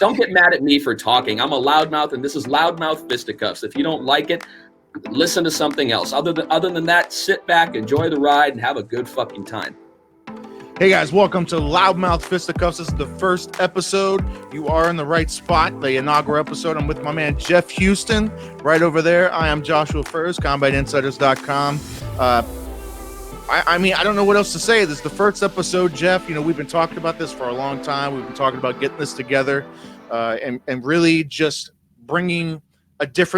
Don't get mad at me for talking. I'm a loudmouth, and this is Loudmouth Fisticuffs. If you don't like it, listen to something else. Other than that, sit back, enjoy the ride, and have a good fucking time. Hey guys, welcome to Loudmouth Fisticuffs. This is the first episode. You are in the right spot, the inaugural episode. I'm with my man Jeff Houston right over there. I am Joshua Furs, CombatInsiders.com. I mean, I don't know what else to say. This is the first episode, Jeff. You know, we've been talking about this for a long time. We've been talking about getting this together and really just bringing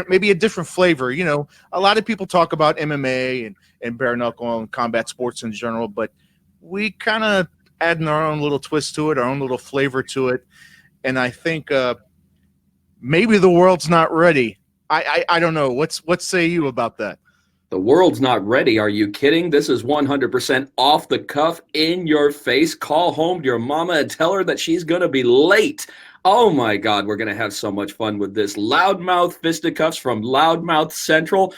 maybe a different flavor. You know, a lot of people talk about MMA and bare-knuckle and combat sports in general, but we kind of adding our own little twist to it, our own little flavor to it. And I think maybe the world's not ready. I don't know. What say you about that? The world's not ready. Are you kidding? This is 100% off the cuff, in your face. Call home to your mama and tell her that she's going to be late. Oh my God, we're going to have so much fun with this. Loudmouth Fisticuffs from Loudmouth Central.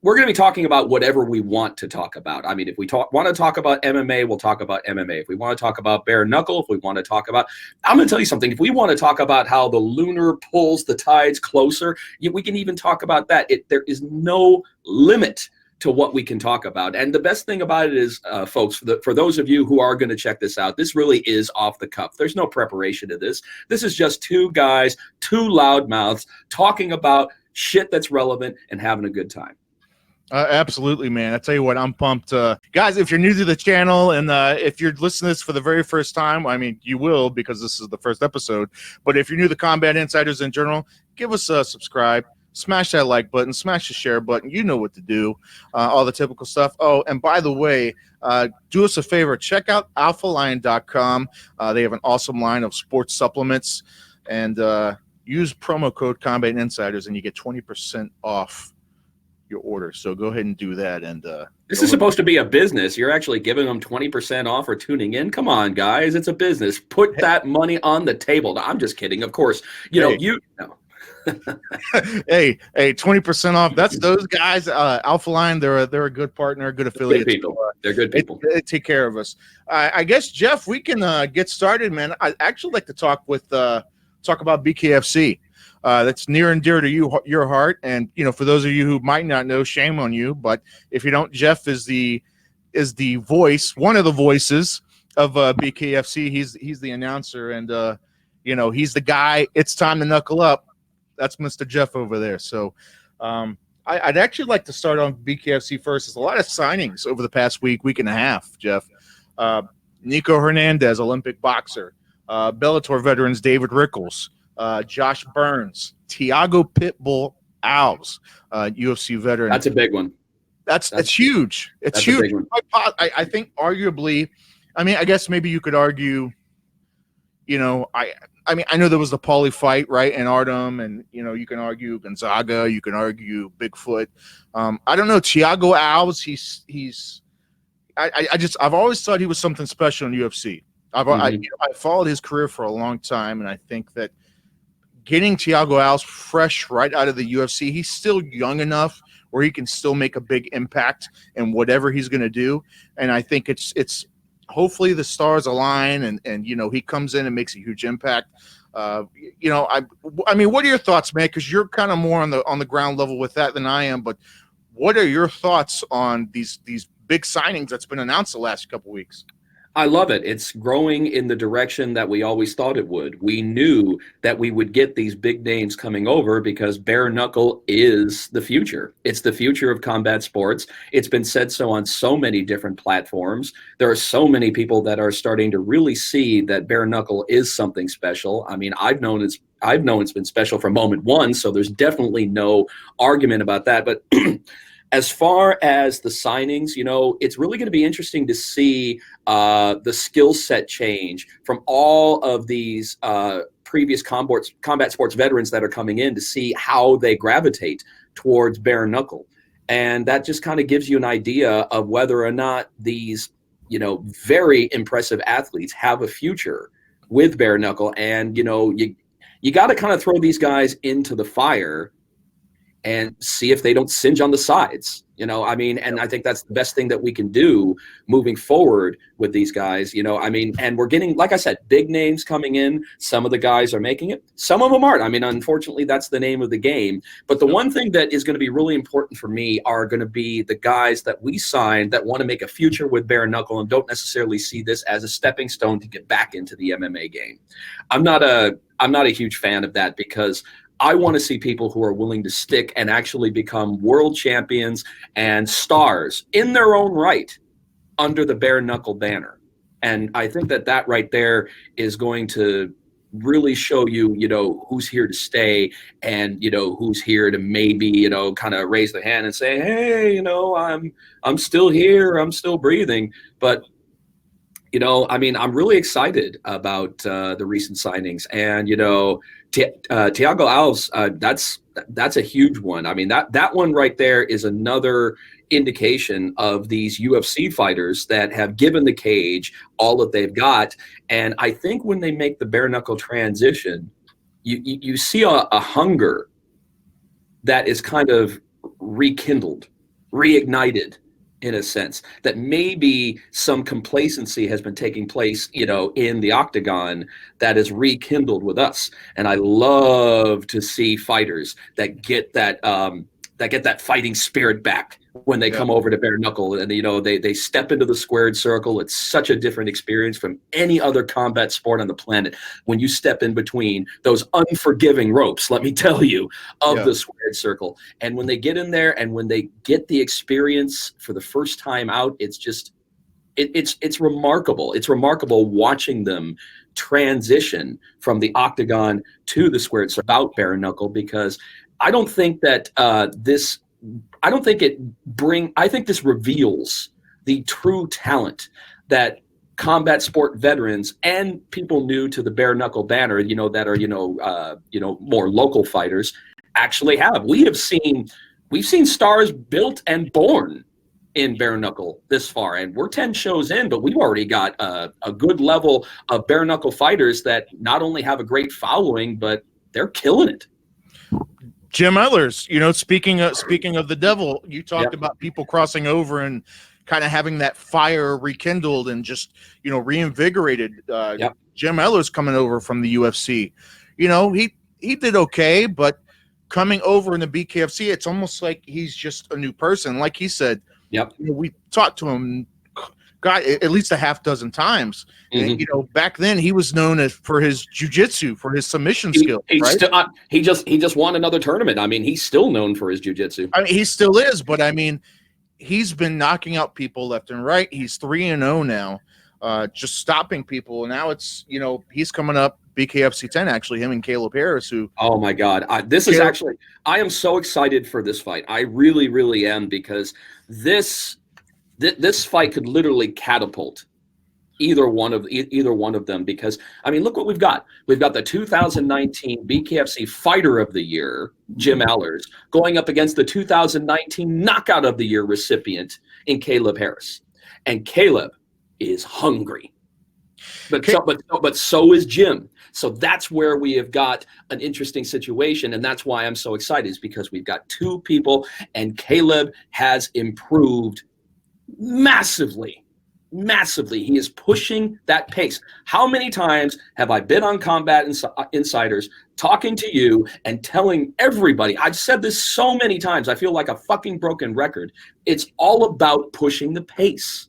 We're going to be talking about whatever we want to talk about. I mean, if we want to talk about MMA, we'll talk about MMA. If we want to talk about bare knuckle, if we want to talk about, I'm going to tell you something. If we want to talk about how the lunar pulls the tides closer, we can even talk about that. There is no limit to what we can talk about. And the best thing about it is, folks, for those of you who are going to check this out, this really is off the cuff. There's no preparation to this. This is just two guys, two loudmouths talking about shit that's relevant and having a good time. Absolutely, man. I tell you what, I'm pumped. Guys, if you're new to the channel and if you're listening to this for the very first time, I mean, you will because this is the first episode. But if you're new to Combat Insiders in general, give us a subscribe, smash that like button, smash the share button. You know what to do, all the typical stuff. Oh, and by the way, do us a favor. Check out alphalion.com. They have an awesome line of sports supplements. And use promo code Combat Insiders and you get 20% off your order. So go ahead and do that. And this is supposed to be a business. You're actually giving them 20% off for tuning in. Come on, guys, it's a business. Put that money on the table. No, I'm just kidding. Of course, hey, 20% off. That's those guys. Alpha Line, they're a good partner, good affiliate. Good people. They're good people. They take care of us. I guess, Jeff, we can get started, man. I actually like to talk about BKFC. That's near and dear to your heart. And, you know, for those of you who might not know, shame on you. But if you don't, Jeff is the voice, one of the voices of BKFC. He's the announcer. And, you know, he's the guy. It's time to knuckle up. That's Mr. Jeff over there. So I'd actually like to start on BKFC first. There's a lot of signings over the past week and a half, Jeff. Nico Hernandez, Olympic boxer. Bellator veterans David Rickles. Josh Burns, Thiago Pitbull Alves, UFC veteran. That's a big one. That's huge. It's huge. I think arguably, I mean, I guess maybe you could argue, you know, I mean, I know there was the Paulie fight, right, and Artem, and, you know, you can argue Gonzaga, you can argue Bigfoot. I don't know, Thiago Alves, I've always thought he was something special in UFC. I followed his career for a long time, and I think that getting Thiago Alves fresh right out of the UFC, he's still young enough where he can still make a big impact in whatever he's going to do. And I think it's hopefully the stars align and you know, he comes in and makes a huge impact. You know, I mean, what are your thoughts, man? Because you're kind of more on the ground level with that than I am. But what are your thoughts on these big signings that's been announced the last couple of weeks? I love it. It's growing in the direction that we always thought it would. We knew that we would get these big names coming over because bare knuckle is the future. It's the future of combat sports. It's been said so on so many different platforms. There are so many people that are starting to really see that bare knuckle is something special. I mean, I've known it's been special from moment one, so there's definitely no argument about that. But as far as the signings, you know, it's really going to be interesting to see the skill set change from all of these previous combat sports veterans that are coming in to see how they gravitate towards bare knuckle. And that just kind of gives you an idea of whether or not these, you know, very impressive athletes have a future with bare knuckle. And, you know, you got to kind of throw these guys into the fire and see if they don't singe on the sides. I mean, and I think that's the best thing that we can do moving forward with these guys, I mean, and we're getting, like I said, big names coming in. Some of the guys are making it. Some of them aren't. I mean, unfortunately, that's the name of the game. But the one thing that is going to be really important for me are going to be the guys that we signed that want to make a future with bare-knuckle and don't necessarily see this as a stepping stone to get back into the MMA game. I'm not a huge fan of that, because I want to see people who are willing to stick and actually become world champions and stars in their own right under the bare-knuckle banner. And I think that right there is going to really show you, who's here to stay and, who's here to maybe, kind of raise the hand and say, hey, I'm still here. I'm still breathing. But I mean, I'm really excited about the recent signings, and Thiago Alves. That's a huge one. I mean, that one right there is another indication of these UFC fighters that have given the cage all that they've got. And I think when they make the bare knuckle transition, you see a hunger that is kind of rekindled, reignited, in a sense, that maybe some complacency has been taking place, in the octagon that is rekindled with us. And I love to see fighters that get that fighting spirit back when they come over to bare knuckle, and they step into the squared circle. It's such a different experience from any other combat sport on the planet when you step in between those unforgiving ropes, let me tell you, of the squared circle. And when they get in there and when they get the experience for the first time out, it's just it's remarkable. It's remarkable watching them transition from the octagon to the squared circle about bare knuckle, because I don't think that I think this reveals the true talent that combat sport veterans and people new to the bare knuckle banner, that are, more local fighters actually have. We've seen stars built and born in bare knuckle this far, and we're 10 shows in, but we've already got a good level of bare knuckle fighters that not only have a great following, but they're killing it. Jim Ellers, speaking of the devil, you talked about people crossing over and kind of having that fire rekindled and just, reinvigorated. Jim Ellers coming over from the UFC, he did okay, but coming over in the BKFC, it's almost like he's just a new person. Like he said, we talked to him, God, at least a half dozen times. And, back then he was known for his jiu-jitsu, for his submission skills. Right? He just won another tournament. I mean, he's still known for his jiu-jitsu. I mean, he still is, but I mean, he's been knocking out people left and right. He's 3-0 now, just stopping people. And now it's, he's coming up BKFC 10, actually, him and Caleb Harris, who. Oh my God. I am so excited for this fight. I really, really am, because this fight could literally catapult either one of them, because I mean, look what we've got. We've got the 2019 BKFC Fighter of the Year, Jim Ellers, going up against the 2019 Knockout of the Year recipient in Caleb Harris. And Caleb is hungry. But so is Jim. So that's where we have got an interesting situation, and that's why I'm so excited, is because we've got two people, and Caleb has improved massively. He is pushing that pace. How many times have I been on Combat Insiders talking to you and telling everybody? I've said this so many times. I feel like a fucking broken record. It's all about pushing the pace.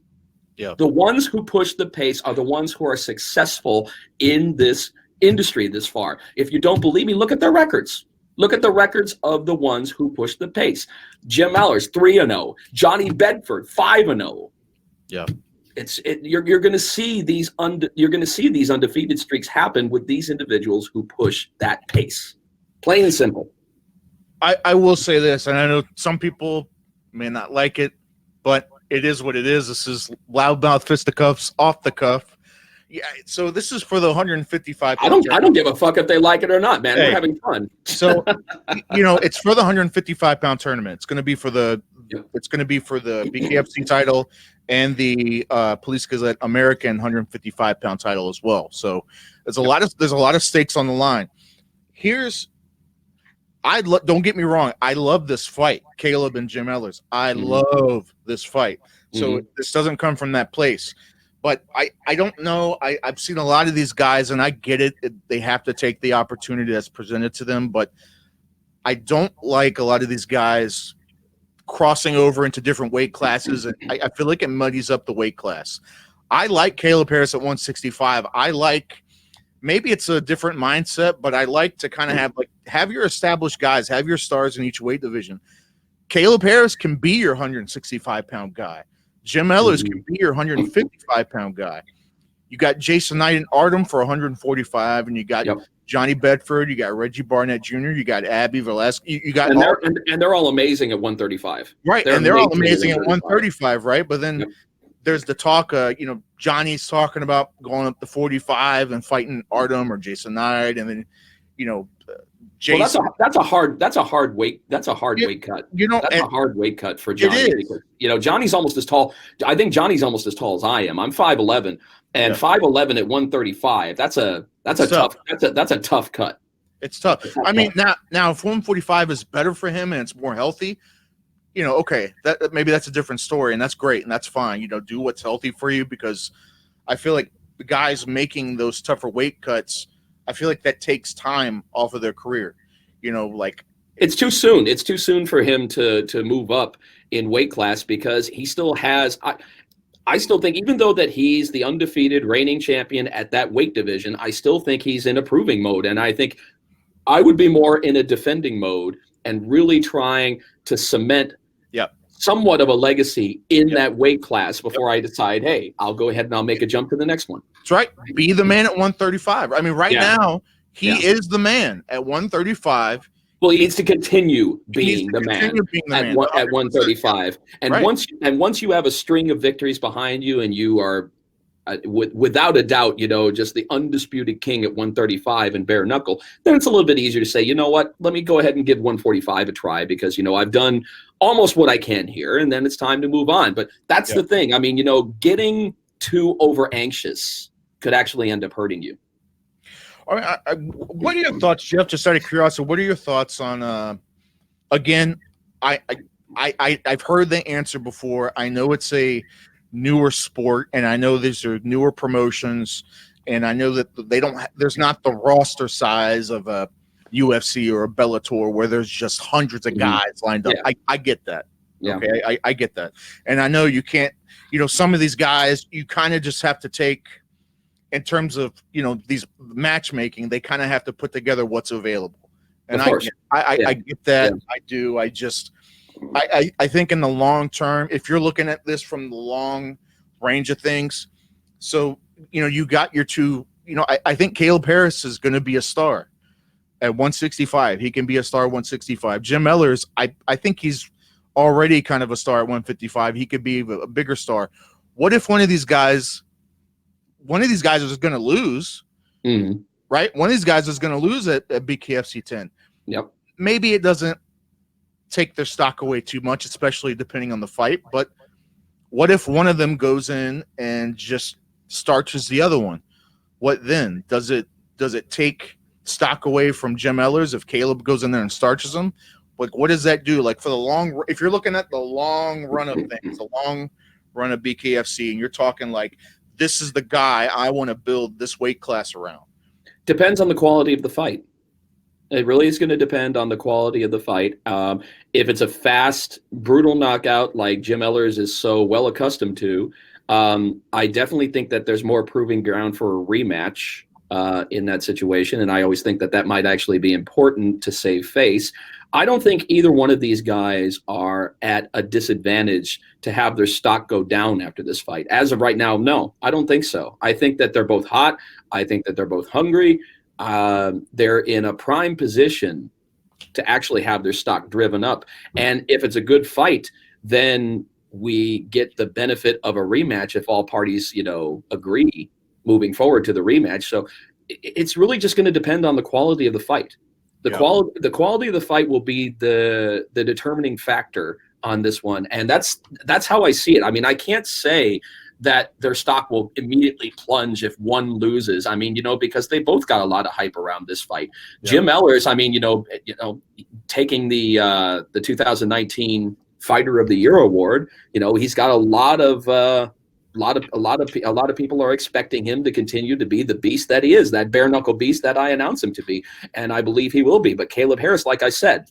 Yeah. The ones who push the pace are the ones who are successful in this industry this far. If you don't believe me, look at their records. Look at the records of the ones who push the pace. Jim Ellers, 3-0. Johnny Bedford, 5-0. Yeah. You're going to see these undefeated streaks happen with these individuals who push that pace. Plain and simple. I will say this, and I know some people may not like it, but it is what it is. This is Loudmouth Fisticuffs off the cuff. Yeah, so this is for the 155. I don't give a fuck if they like it or not, man. We're having fun. So, it's for the 155-pound tournament. It's going to be for the BKFC title and the Police Gazette American 155-pound title as well. So there's a lot of stakes on the line. Here's Don't get me wrong. I love this fight, Caleb and Jim Ellers. I love this fight. So this doesn't come from that place. But I don't know. I've seen a lot of these guys, and I get it. They have to take the opportunity that's presented to them. But I don't like a lot of these guys crossing over into different weight classes. And I feel like it muddies up the weight class. I like Caleb Harris at 165. I like, maybe it's a different mindset, but I like to kind of have your established guys, have your stars in each weight division. Caleb Harris can be your 165-pound guy. Jim Ellers can be your 155-pound guy. You got Jason Knight and Artem for 145, and you got Johnny Bedford, you got Reggie Barnett Jr., you got Abby Velasquez, you got and they're all amazing at 135. Right, they're all amazing at 135, right? But then there's the talk, Johnny's talking about going up to 45 and fighting Artem or Jason Knight, and then Jason. Well, that's a hard weight cut. That's a hard weight cut for Johnny. Because, Johnny's almost as tall. I think Johnny's almost as tall as I am. I'm 5'11", and 5'11" at 135. That's a tough cut. It's tough. I mean, now if 145 is better for him and it's more healthy, okay, that maybe that's a different story, and that's great and that's fine. Do what's healthy for you, because I feel like the guys making those tougher weight cuts, I feel like that takes time off of their career. It's too soon. It's too soon for him to move up in weight class, because he still has. I still think, even though that he's the undefeated reigning champion at that weight division, I still think he's in a proving mode, and I think I would be more in a defending mode and really trying to cement somewhat of a legacy in that weight class before I decide, hey, I'll go ahead and I'll make a jump to the next one. That's right. Be the man at 135. I mean, now he is the man at 135. Well, he needs to continue being the man at 135. And once you have a string of victories behind you, and you are without a doubt, just the undisputed king at 135 and bare knuckle, then it's a little bit easier to say, you know what, let me go ahead and give 145 a try, because, I've done almost what I can here, and then it's time to move on. But that's the thing. I mean, getting too over anxious could actually end up hurting you. All right, what are your thoughts, Jeff? Just out of curiosity, what are your thoughts on? Again, I've heard the answer before. I know it's a newer sport, and I know these are newer promotions, and I know that there's not the roster size of a UFC or a Bellator where there's just hundreds of guys lined up. I get that. Okay, I get that, and I know you can't. Some of these guys you kind of just have to take. In terms of these matchmaking, they kind of have to put together what's available, and I get that. Yeah. I do. I think in the long term, if you're looking at this from the long range of things, so you got your two. I think Caleb Harris is going to be a star at 165. He can be a star at 165. Jim Ellers, I think he's already kind of a star at 155. He could be a bigger star. What if one of these guys is going to lose, right? One of these guys is going to lose at BKFC 10. Yep. Maybe it doesn't take their stock away too much, especially depending on the fight. But what if one of them goes in and just starches the other one? What then? Does it take stock away from Jim Ellers if Caleb goes in there and starches him? Like, what does that do? Like, for the if you're looking at the long run of things, the long run of BKFC, and you're talking like, this is the guy I want to build this weight class around. Depends on the quality of the fight. It really is going to depend on the quality of the fight. If it's a fast, brutal knockout like Jim Ellers is so well accustomed to, I definitely think that there's more proving ground for a rematch in that situation. And I always think that might actually be important to save face. I don't think either one of these guys are at a disadvantage to have their stock go down after this fight. As of right now, no, I don't think so. I think that they're both hot. I think that they're both hungry. They're in a prime position to actually have their stock driven up. And if it's a good fight, then we get the benefit of a rematch if all parties, agree moving forward to the rematch. So it's really just going to depend on the quality of the fight. The quality of the fight will be the determining factor on this one, and that's how I see it. I mean, I can't say that their stock will immediately plunge if one loses. I mean, because they both got a lot of hype around this fight. Yeah. Jim Ellers, I mean, taking the 2019 Fighter of the Year award, he's got a lot of people are expecting him to continue to be the beast that he is, that bare knuckle beast that I announced him to be, and I believe he will be. But Caleb Harris, like I said,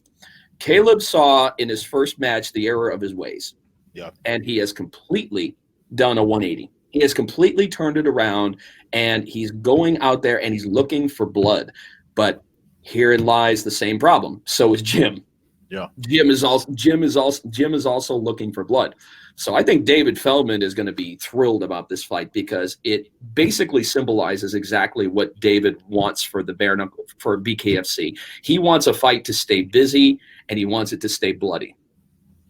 Caleb saw in his first match the error of his ways. Yeah. And he has completely done a 180. He has completely turned it around, and he's going out there and he's looking for blood. But herein lies the same problem. So is Jim. Yeah. Jim is also looking for blood. So I think David Feldman is going to be thrilled about this fight because it basically symbolizes exactly what David wants for the bare knuckle for BKFC. He wants a fight to stay busy, and he wants it to stay bloody.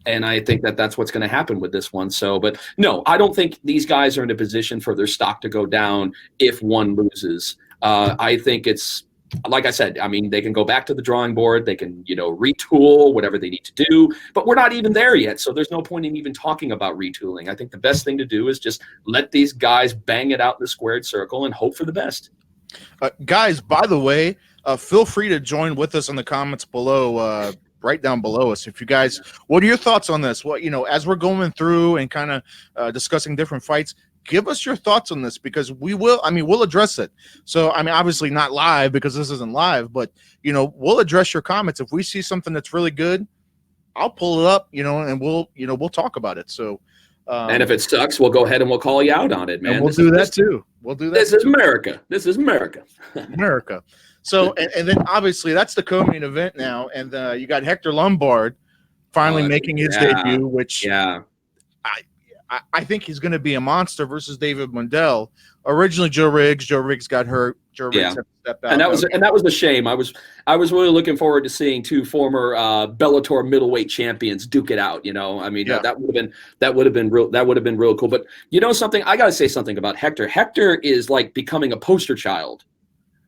And I think that that's what's going to happen with this one. So, but no, I don't think these guys are in a position for their stock to go down if one loses. I think it's, like I said, I mean, they can go back to the drawing board. They can, retool whatever they need to do. But we're not even there yet. So there's no point in even talking about retooling. I think the best thing to do is just let these guys bang it out in the squared circle and hope for the best. Guys, by the way, feel free to join with us in the comments below. Right down below us. If you guys, what are your thoughts on this? What, as we're going through and kind of discussing different fights, give us your thoughts on this because we'll address it. So, obviously not live because this isn't live, but, we'll address your comments. If we see something that's really good, I'll pull it up, and we'll talk about it. So, and if it sucks, we'll go ahead and we'll call you out on it, man. And we'll do that too. We'll do that. This is America. This is America. America. So, and then obviously that's the co-main event now, and you got Hector Lombard finally making his debut, which I think he's going to be a monster versus David Mundell. Originally Joe Riggs got hurt. Joe Riggs had to step out, and that was a shame. I was really looking forward to seeing two former Bellator middleweight champions duke it out. That would have been real cool. But something, I got to say something about Hector. Hector is like becoming a poster child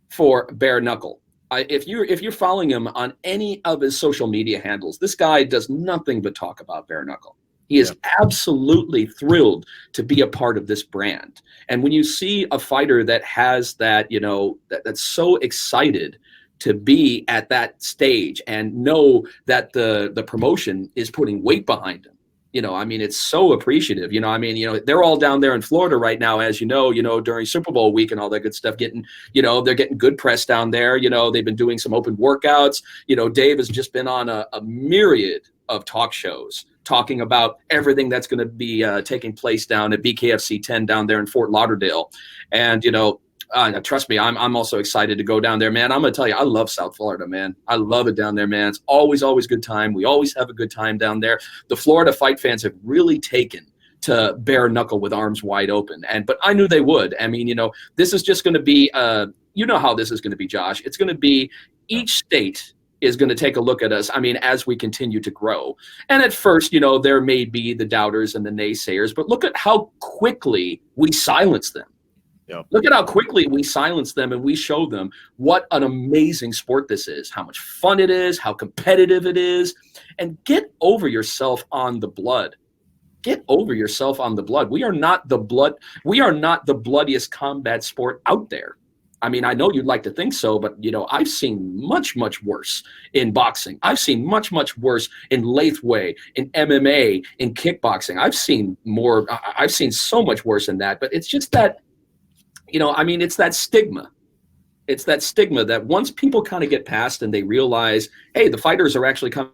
for bare knuckle. If you're following him on any of his social media handles, this guy does nothing but talk about bare knuckle. He is absolutely thrilled to be a part of this brand. And when you see a fighter that has that, that's so excited to be at that stage and know that the promotion is putting weight behind him, it's so appreciative. They're all down there in Florida right now, as during Super Bowl week and all that good stuff, getting, they're getting good press down there. They've been doing some open workouts. Dave has just been on a myriad of talk shows talking about everything that's going to be taking place down at BKFC 10 down there in Fort Lauderdale. And, trust me, I'm also excited to go down there, man. I'm going to tell you, I love South Florida, man. I love it down there, man. It's always good time. We always have a good time down there. The Florida fight fans have really taken to bare knuckle with arms wide open. But I knew they would. This is just going to be, how this is going to be, Josh. It's going to be each state is going to take a look at us, as we continue to grow. And at first, there may be the doubters and the naysayers, but look at how quickly we silence them. Yep. Look at how quickly we silence them and we show them what an amazing sport this is, how much fun it is, how competitive it is, and get over yourself on the blood. Get over yourself on the blood. We are not the bloodiest combat sport out there. I know you'd like to think so, but, I've seen much, much worse in boxing. I've seen much, much worse in lathe in MMA, in kickboxing. I've seen so much worse than that, but it's just that, it's that stigma. It's that stigma that once people kind of get past and they realize, hey, the fighters are actually coming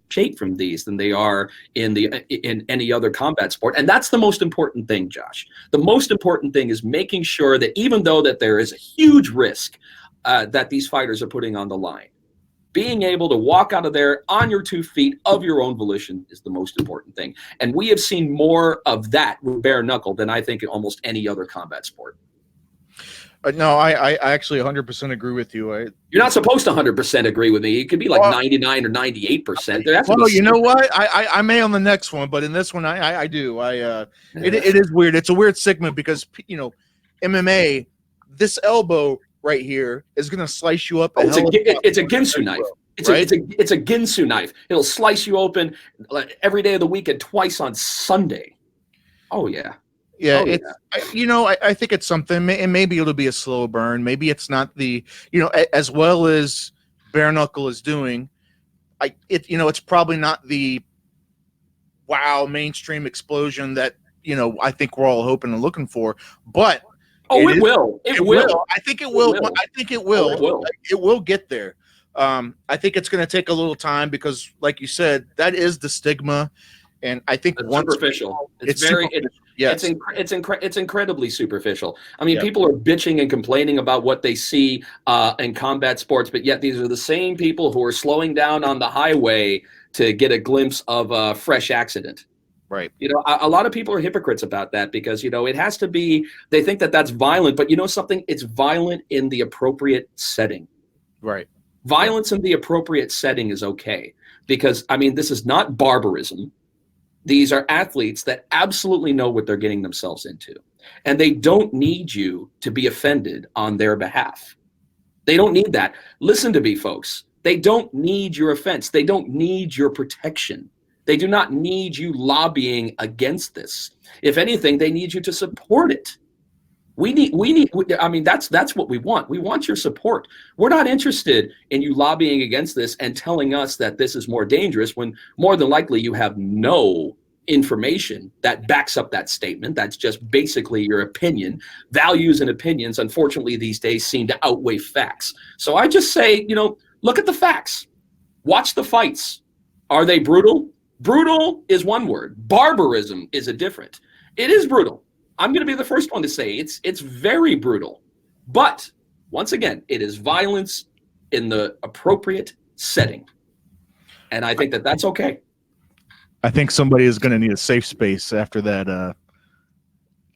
shape from these than they are in any other combat sport. And that's the most important thing, Josh. The most important thing is making sure that even though that there is a huge risk that these fighters are putting on the line, being able to walk out of there on your 2 feet of your own volition is the most important thing. And we have seen more of that with bare knuckle than I think in almost any other combat sport. No, I actually 100% agree with you. You're not supposed to 100% agree with me. It could be like 99 or 98%. Well, you know what? I may on the next one, but in this one, I do. It is weird. It's a weird segment because, MMA, this elbow right here is going to slice you up. It's a Ginsu knife. It's a Ginsu knife. It'll slice you open every day of the week and twice on Sunday. Oh, yeah. Yeah, Oh, it's I think it's something, and maybe it'll be a slow burn. Maybe it's not the as well as Bare-knuckle is doing. It's probably not the wow mainstream explosion that I think we're all hoping and looking for, but it will. It will. I think it will. I think it will. It will. It will get there. I think it's going to take a little time because, like you said, that is the stigma, and I think it's superficial. It's incredibly superficial. I mean, people are bitching and complaining about what they see in combat sports, but yet these are the same people who are slowing down on the highway to get a glimpse of a fresh accident. Right. A lot of people are hypocrites about that because, it has to be, they think that that's violent, but something, it's violent in the appropriate setting. Right. Violence in the appropriate setting is okay because, this is not barbarism. These are athletes that absolutely know what they're getting themselves into, and they don't need you to be offended on their behalf. They don't need that. Listen to me, folks. They don't need your offense. They don't need your protection. They do not need you lobbying against this. If anything, they need you to support it. That's what we want. We want your support. We're not interested in you lobbying against this and telling us that this is more dangerous when more than likely you have no information that backs up that statement. That's just basically your opinion. Values and opinions, unfortunately, these days seem to outweigh facts. So I just say, look at the facts. Watch the fights. Are they brutal? Brutal is one word. Barbarism is a different. It is brutal. I'm going to be the first one to say it's very brutal. But once again, it is violence in the appropriate setting. And I think that that's okay. I think somebody is going to need a safe space after that.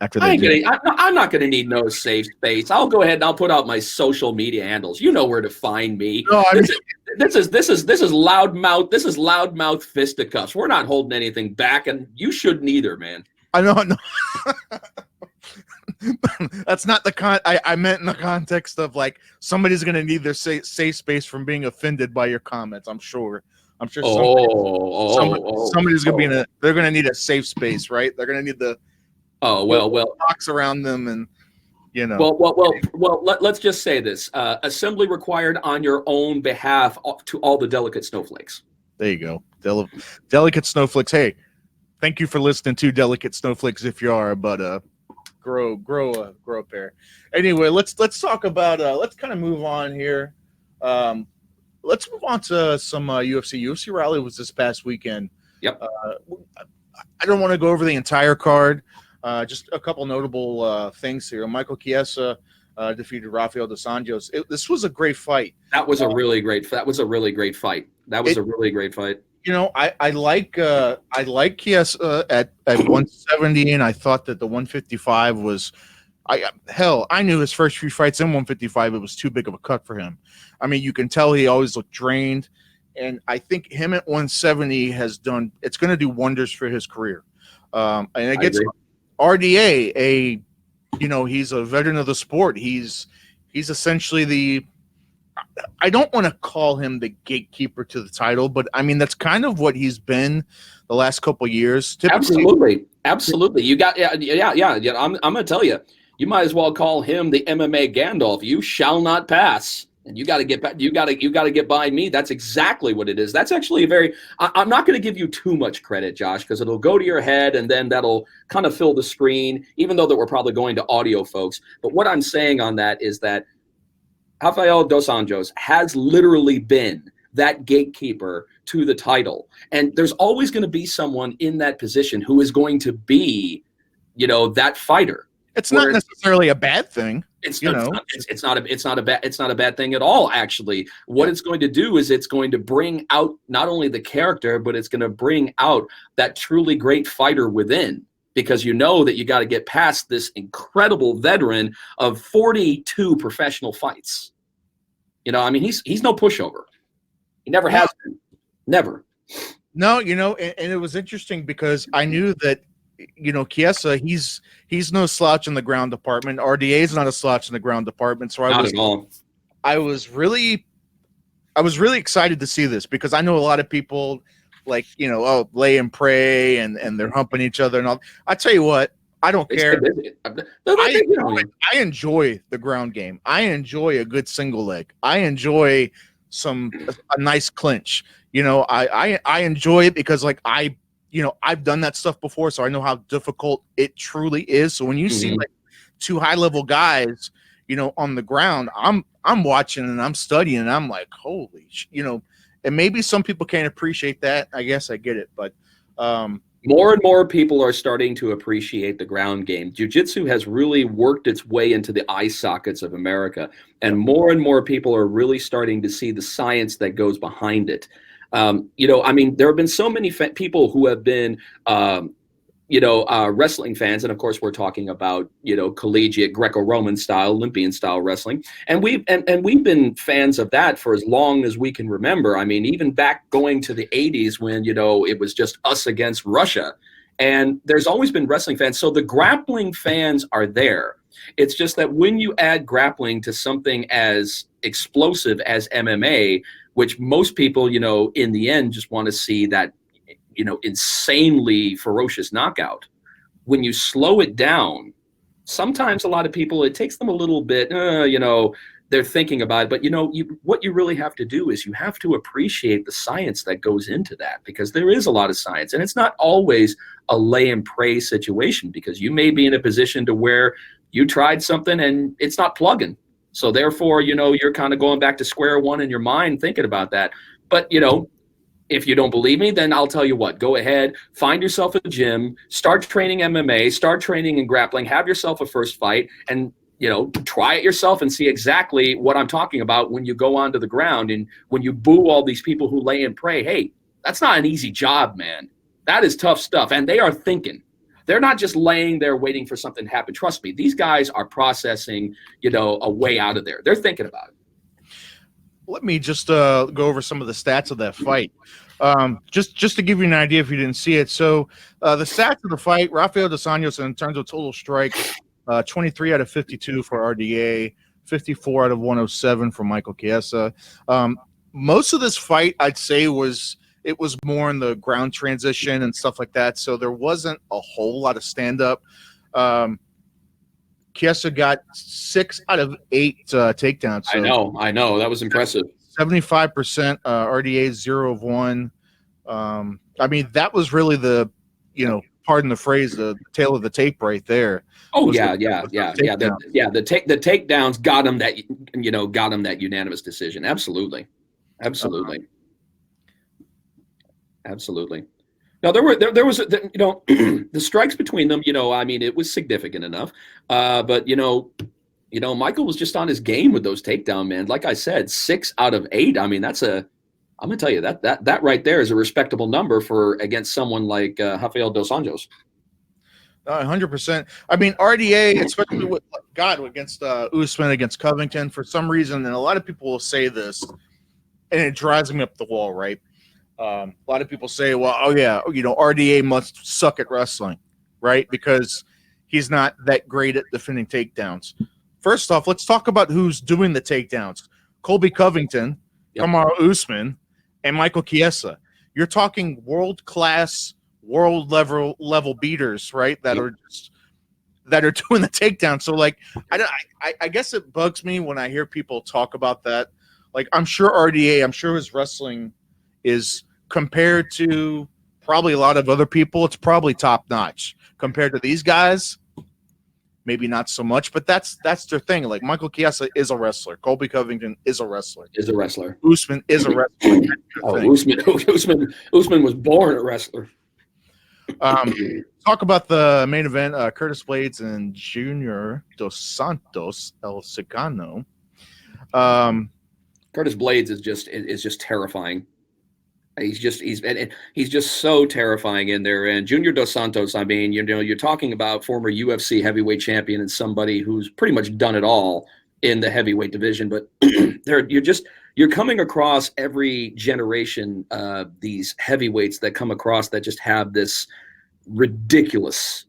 I'm not going to need no safe space. I'll go ahead and I'll put out my social media handles. You know where to find me. No, this is Loudmouth. This is Loudmouth Fisticuffs. We're not holding anything back, and you shouldn't either, man. I know. That's not the I meant in the context of like somebody's going to need their safe space from being offended by your comments. I'm sure. Somebody's going to be they're going to need a safe space, right? They're going to need the box around them, and let's just say this: assembly required on your own behalf to all the delicate snowflakes. There you go, delicate snowflakes. Hey, thank you for listening to Delicate Snowflakes. If you are, but grow a pair. Anyway, let's talk about. Let's kind of move on here. Let's move on to some UFC. UFC Raleigh was this past weekend. Yep. I don't want to go over the entire card. Just a couple notable things here. Michael Chiesa defeated Rafael dos Anjos. This was a great fight. That was a really great fight. I like Chiesa at 170, and I thought that the 155 was. I knew his first few fights in 155, it was too big of a cut for him. I mean, you can tell he always looked drained, and I think him at 170 it's going to do wonders for his career. And it gets RDA, he's a veteran of the sport. He's essentially I don't want to call him the gatekeeper to the title, but I mean, that's kind of what he's been the last couple of years. Typically. Absolutely. You got, yeah. I'm going to tell you, you might as well call him the MMA Gandalf. You shall not pass. And you got to get by me. That's exactly what it is. That's actually I'm not going to give you too much credit, Josh, because it'll go to your head and then that'll kind of fill the screen, even though that we're probably going to audio folks. But what I'm saying on that is that Rafael dos Anjos has literally been that gatekeeper to the title. And there's always going to be someone in that position who is going to be, that fighter. It's not necessarily a bad thing. It's not a bad thing at all, actually. What it's going to do is it's going to bring out not only the character, but it's going to bring out that truly great fighter within, because you know that you got to get past this incredible veteran of 42 professional fights. He's no pushover. He never has been. Never. No, and it was interesting because I knew that Chiesa, he's no slouch in the ground department. RDA is not a slouch in the ground department. So I was really excited to see this because I know a lot of people lay and pray and they're humping each other and all. I tell you what, I don't care. I I enjoy the ground game. I enjoy a good single leg. I enjoy a nice clinch. I enjoy it because like I've done that stuff before, so I know how difficult it truly is. So when you see like two high level guys, on the ground, I'm watching and I'm studying and I'm like, holy, and maybe some people can't appreciate that. I guess I get it, but more and more people are starting to appreciate the ground game. Jiu-jitsu has really worked its way into the eye sockets of America, and more people are really starting to see the science that goes behind it. There have been so many people who have been, wrestling fans, and of course we're talking about, collegiate Greco-Roman style, Olympian style wrestling, and we've been fans of that for as long as we can remember. I mean, even back going to the 80s when, it was just us against Russia, and there's always been wrestling fans. So the grappling fans are there. It's just that when you add grappling to something as explosive as MMA, which most people, in the end just want to see that, insanely ferocious knockout. When you slow it down, sometimes a lot of people, it takes them a little bit, they're thinking about it. But, what you really have to do is you have to appreciate the science that goes into that, because there is a lot of science. And it's not always a lay and pray situation, because you may be in a position to where you tried something and it's not plugging. So therefore, you're kind of going back to square one in your mind thinking about that. But, if you don't believe me, then I'll tell you what, go ahead, find yourself a gym, start training MMA, start training in grappling, have yourself a first fight, and, try it yourself and see exactly what I'm talking about when you go onto the ground and when you boo all these people who lay and pray. Hey, that's not an easy job, man. That is tough stuff. And they are thinking. They're not just laying there waiting for something to happen. Trust me, these guys are processing, a way out of there. They're thinking about it. Let me just go over some of the stats of that fight. Just to give you an idea if you didn't see it. So the stats of the fight, Rafael dos Anjos, in terms of total strikes, 23 out of 52 for RDA, 54 out of 107 for Michael Chiesa. Most of this fight, I'd say, was more in the ground transition and stuff like that. So there wasn't a whole lot of stand-up. Chiesa got 6 out of 8 takedowns. So I know. That was impressive. 75%, RDA 0 of 1. That was really the, pardon the phrase, the tail of the tape right there. Oh yeah. The takedowns got him that unanimous decision. Absolutely. Now there was the strikes between them. It was significant enough. But Michael was just on his game with those takedown, man. Like I said, 6 out of 8. I'm gonna tell you that right there is a respectable number against someone like Rafael dos Anjos. 100%. RDA, especially against Usman, against Covington, for some reason, and a lot of people will say this, and it drives me up the wall, right? A lot of people say, well, RDA must suck at wrestling, right? Because he's not that great at defending takedowns. First off, let's talk about who's doing the takedowns. Colby Covington, Kamaru Usman, and Michael Chiesa. You're talking world-class, world-level beaters, right? That are doing the takedown. So, like, I guess it bugs me when I hear people talk about that. Like, I'm sure his wrestling is, compared to probably a lot of other people, it's probably top-notch. Compared to these guys, maybe not so much, but that's their thing. Like, Michael Chiesa is a wrestler. Colby Covington is a wrestler. Usman is a wrestler. Usman was born a wrestler. Talk about the main event, Curtis Blades and Junior Dos Santos El Cigano. Curtis Blades is just terrifying. He's just so terrifying in there. And Junior Dos Santos, you're talking about former UFC heavyweight champion and somebody who's pretty much done it all in the heavyweight division. But you're coming across every generation these heavyweights that come across that just have this ridiculous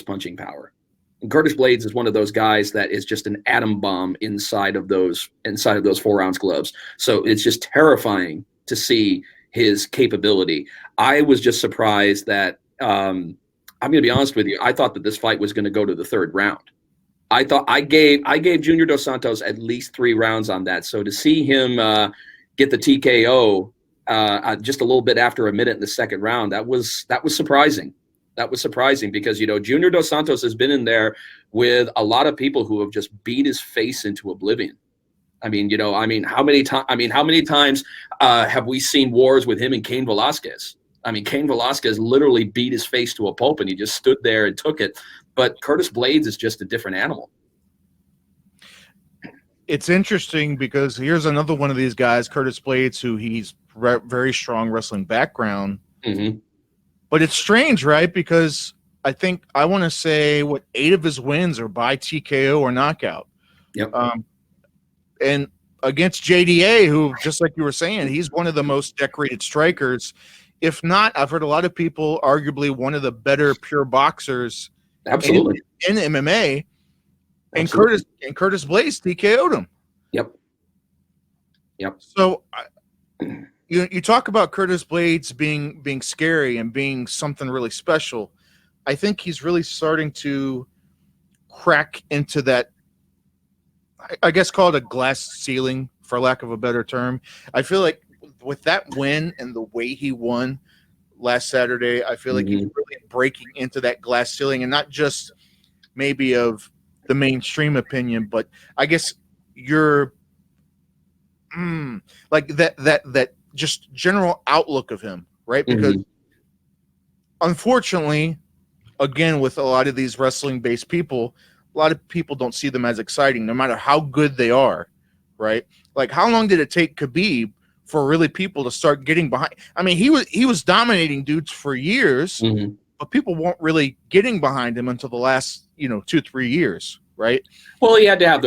punching power. And Curtis Blades is one of those guys that is just an atom bomb inside of those 4-ounce gloves. So it's just terrifying to see his capability. I was just surprised that I'm going to be honest with you. I thought that this fight was going to go to the third round. I thought I gave Junior Dos Santos at least 3 rounds on that. So to see him get the TKO just a little bit after a minute in the second round, that was surprising. That was surprising because, you know, Junior Dos Santos has been in there with a lot of people who have just beat his face into oblivion. I mean, you know, how many times have we seen wars with him and Cain Velasquez? I mean, Cain Velasquez literally beat his face to a pulp, and he just stood there and took it. But Curtis Blaydes is just a different animal. It's interesting because here's another one of these guys, Curtis Blaydes, who he's very strong wrestling background. Mm-hmm. But it's strange, right? Because I want to say 8 of his wins are by TKO or knockout. Yep. And against JDA, who, just like you were saying, he's one of the most decorated strikers. If not, I've heard a lot of people arguably one of the better pure boxers Absolutely. in MMA. And Absolutely. Curtis Blaydes TKO'd him. Yep. So you talk about Curtis Blaydes being scary and being something really special. I think he's really starting to crack into that, I guess call it a glass ceiling, for lack of a better term. I feel like with that win and the way he won last Saturday, I feel like he's really breaking into that glass ceiling, and not just maybe of the mainstream opinion, but I guess you're like that just general outlook of him, right? Because unfortunately, again, with a lot of these wrestling-based people, a lot of people don't see them as exciting, no matter how good they are, right? Like, how long did it take Khabib for really people to start getting behind? I mean, he was dominating dudes for years, but people weren't really getting behind him until the last 2-3 years, right? Well, he had to have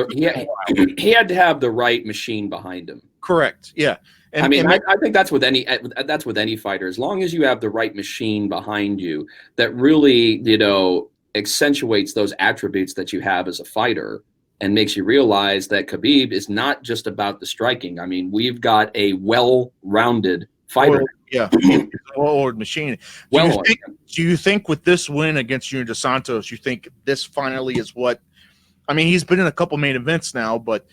he had to have the right machine behind him. Correct. Yeah. And I think that's with any fighter. As long as you have the right machine behind you that really, accentuates those attributes that you have as a fighter and makes you realize that Khabib is not just about the striking. I mean, we've got a well-rounded fighter. Well-oiled machine. Do you think with this win against Junior Dos Santos, you think this finally is what? I mean, he's been in a couple main events now, but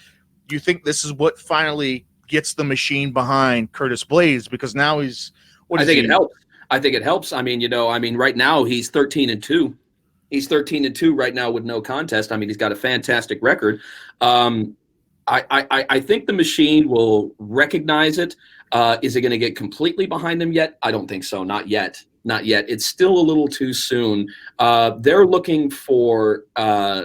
do you think this is what finally gets the machine behind Curtis Blaydes? Because now he's I think it helps. I think it helps. I mean, right now he's 13-2. He's 13-2 right now with no contest. I mean, he's got a fantastic record. I think the machine will recognize it. Is it going to get completely behind him yet? I don't think so. Not yet. Not yet. It's still a little too soon. They're looking for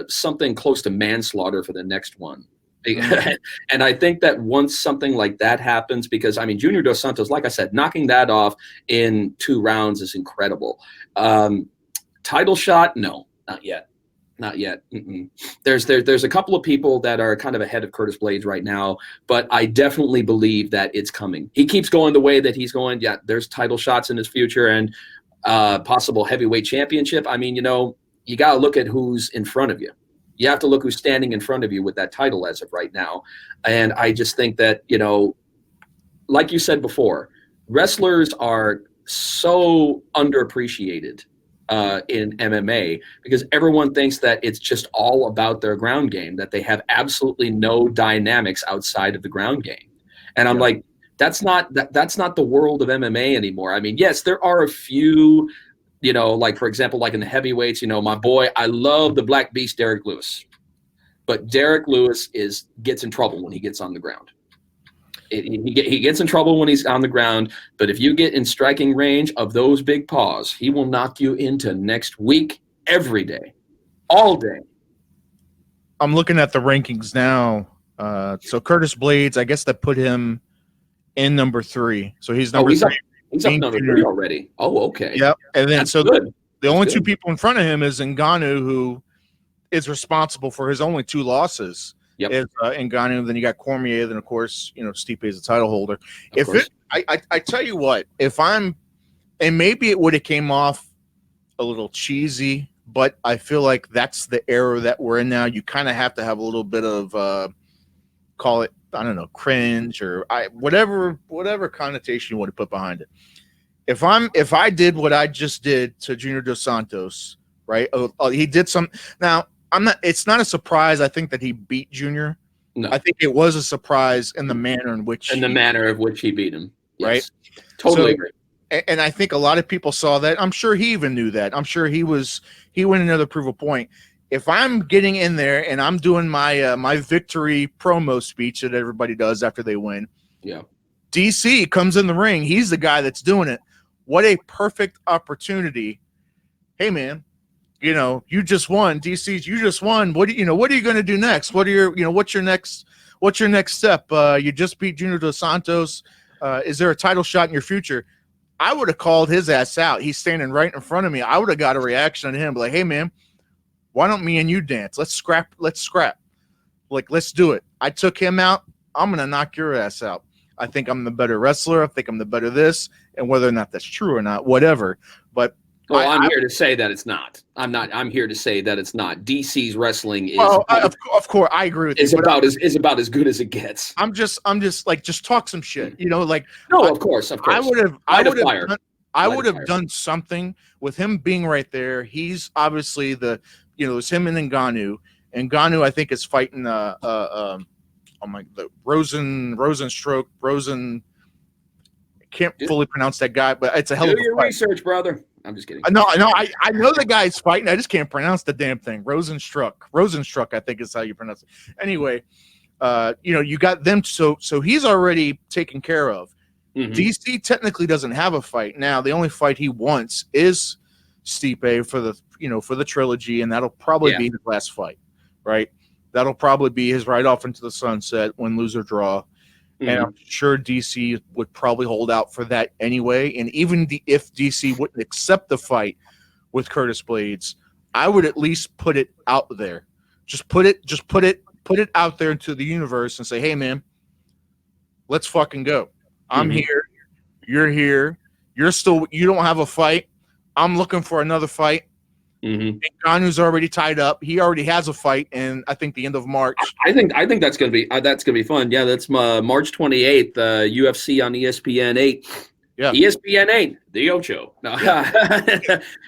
something close to manslaughter for the next one. And I think that once something like that happens, because, I mean, Junior Dos Santos, like I said, knocking that off in 2 rounds is incredible. Title shot? No, not yet. Not yet. There's a couple of people that are kind of ahead of Curtis Blaydes right now, but I definitely believe that it's coming. He keeps going the way that he's going. Yeah, there's title shots in his future and possible heavyweight championship. I mean, you got to look at who's in front of you. You have to look who's standing in front of you with that title as of right now. And I just think that, like you said before, wrestlers are so underappreciated in MMA because everyone thinks that it's just all about their ground game, that they have absolutely no dynamics outside of the ground game. And I'm like, that's not the world of MMA anymore. I mean, yes, there are a few, like, for example, like in the heavyweights, my boy, I love the Black Beast, Derek Lewis. But Derek Lewis gets in trouble when he gets on the ground. He gets in trouble when he's on the ground, but if you get in striking range of those big paws, he will knock you into next week, every day, all day. I'm looking at the rankings now. So Curtis Blaydes, I guess that put him in number 3. So he's number 3. He's up number 3 already. Oh, okay. Yep. And then That's good. The only 2 people in front of him is Ngannou, who is responsible for his only 2 losses. Yep. Is Ngannou. Then you got Cormier. Then of course, Stipe is the title holder. I tell you what, and maybe it would have came off a little cheesy, but I feel like that's the era that we're in now. You kind of have to have a little bit of call it, I don't know, cringe or whatever connotation you want to put behind it. If I did what I just did to Junior Dos Santos, right? He did some. Now, it's not a surprise, I think, that he beat Junior. No. I think it was a surprise in the manner in which he beat him. Yes. Right? Totally agree. And I think a lot of people saw that. I'm sure he even knew that. I'm sure he went another prove a point. If I'm getting in there and I'm doing my my victory promo speech that everybody does after they win, yeah, DC comes in the ring. He's the guy that's doing it. What a perfect opportunity. Hey, man, you just won. DC's, you just won. What are you going to do next? What's your next step? You just beat Junior Dos Santos. Is there a title shot in your future? I would have called his ass out. He's standing right in front of me. I would have got a reaction to him, like, hey, man, why don't me and you dance? Let's scrap. Like, let's do it. I took him out. I'm going to knock your ass out. I think I'm the better wrestler. I think I'm the better this. And whether or not that's true or not, whatever. But I'm here to say that it's not. I'm here to say that it's not. DC's wrestling is. Of course, I agree with you. Is about as good as it gets. I'm just like, just talk some shit. Like. No, of course. I would have done something with him being right there. He's obviously it's him and Ngannou. Ngannou, I think, is fighting the Rozenstruik. I can't fully pronounce that guy, but it's a hell of a fight. Do your research, brother. I'm just kidding. No, I know the guy's fighting. I just can't pronounce the damn thing. Rozenstruik, I think is how you pronounce it. Anyway, you got them. So he's already taken care of. Mm-hmm. DC technically doesn't have a fight now. The only fight he wants is Stipe for the trilogy, and that'll probably be his last fight, right? That'll probably be his right off into the sunset, win, lose, or draw. Mm-hmm. And I'm sure DC would probably hold out for that anyway. And even if DC wouldn't accept the fight with Curtis Blades, I would at least put it out there. Just put it out there into the universe and say, hey, man, let's fucking go. I'm here. You're here. You don't have a fight. I'm looking for another fight. Mm-hmm. Ngannou's already tied up. He already has a fight, and I think the end of March. I think that's gonna be fun. Yeah, that's March 28th. UFC on ESPN 8. Yeah, ESPN 8. The Ocho. No,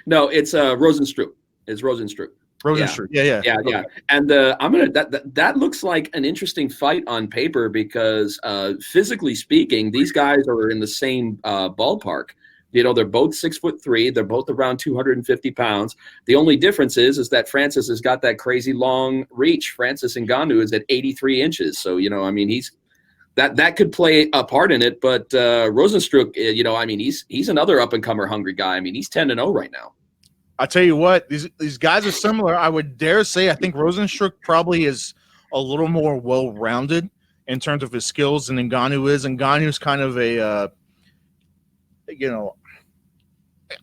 no, it's Rozenstruik. It's Rozenstruik. Rozenstruik. Yeah. And that looks like an interesting fight on paper because physically speaking, these guys are in the same ballpark. They're both 6'3". They're both around 250 pounds. The only difference is that Francis has got that crazy long reach. Francis Ngannou is at 83 inches. So, he's that could play a part in it. But Rozenstruik, he's another up-and-comer hungry guy. He's 10-0 right now. I'll tell you what, these guys are similar. I would dare say I think Rozenstruik probably is a little more well-rounded in terms of his skills than Ngannou is. Ngannou's kind of a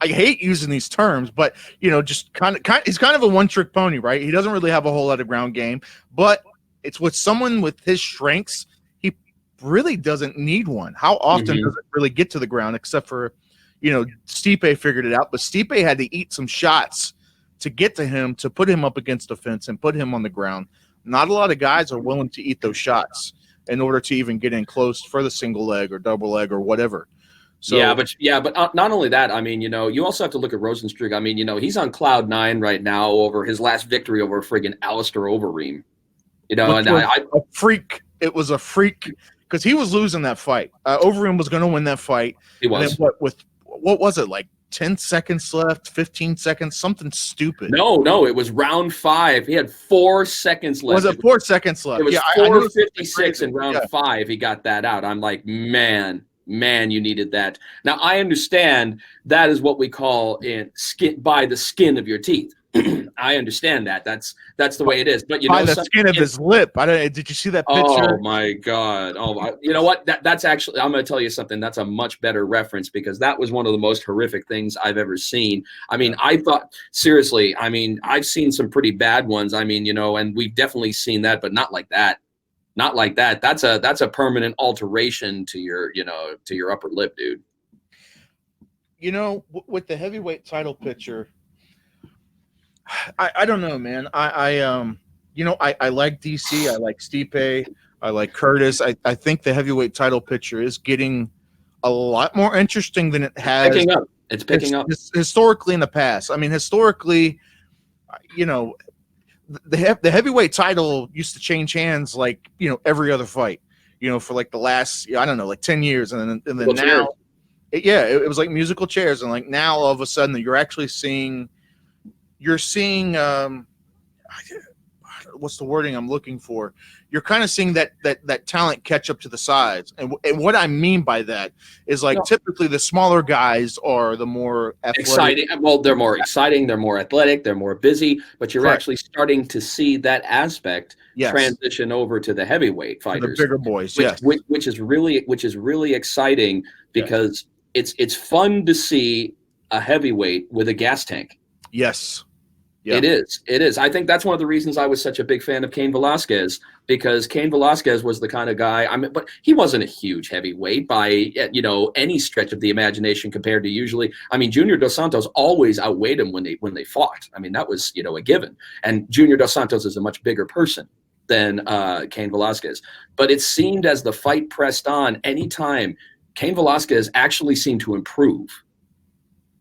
I hate using these terms, but just kind of he's kind of a one-trick pony, right? He doesn't really have a whole lot of ground game, but it's with someone with his strengths, he really doesn't need one. How often does it really get to the ground, except for Stipe figured it out, but Stipe had to eat some shots to get to him, to put him up against the fence and put him on the ground. Not a lot of guys are willing to eat those shots in order to even get in close for the single leg or double leg or whatever. So, but not only that, you also have to look at Rozenstruik. He's on cloud 9 right now over his last victory over friggin' Alistair Overeem. A freak. It was a freak because he was losing that fight. Overeem was going to win that fight. He was. And then what was it, like 10 seconds left, 15 seconds, something stupid? No, it was round 5. He had 4 seconds left. Was it 4 seconds left? It was 4:56 in round 5. He got that out. I'm like, man, you needed that. Now, I understand that is what we call by the skin of your teeth. I understand that. That's the way it is. But by the skin of his lip. Did you see that picture? Oh my God! You know what? That's actually. I'm going to tell you something. That's a much better reference because that was one of the most horrific things I've ever seen. I thought seriously. I've seen some pretty bad ones. And we've definitely seen that, but not like that. Not like that. That's a permanent alteration to your upper lip, dude. With the heavyweight title picture, I don't know, man. I like DC. I like Stipe. I like Curtis. I think the heavyweight title picture is getting a lot more interesting than it has. It's picking up. It's picking up historically in the past. Historically, you know, the heavyweight title used to change hands like, you know, every other fight, you know, for like the last, I don't know, like 10 years. And then now, it was like musical chairs. And like now all of a sudden you're seeing, what's the wording I'm looking for? You're kind of seeing that talent catch up to the size. And what I mean by that is like typically the smaller guys are the more athletic. Exciting. Well, they're more exciting. They're more athletic. They're more busy. But you're actually starting to see that aspect transition over to the heavyweight fighters, the bigger boys, which is really exciting because it's fun to see a heavyweight with a gas tank. Yes. Yeah. It is. I think that's one of the reasons I was such a big fan of Cain Velasquez, because Cain Velasquez was the kind of guy, but he wasn't a huge heavyweight by, you know, any stretch of the imagination compared to usually. I mean, Junior Dos Santos always outweighed him when they fought. I mean, that was, you know, a given. And Junior Dos Santos is a much bigger person than Cain Velasquez. But it seemed as the fight pressed on, anytime Cain Velasquez actually seemed to improve.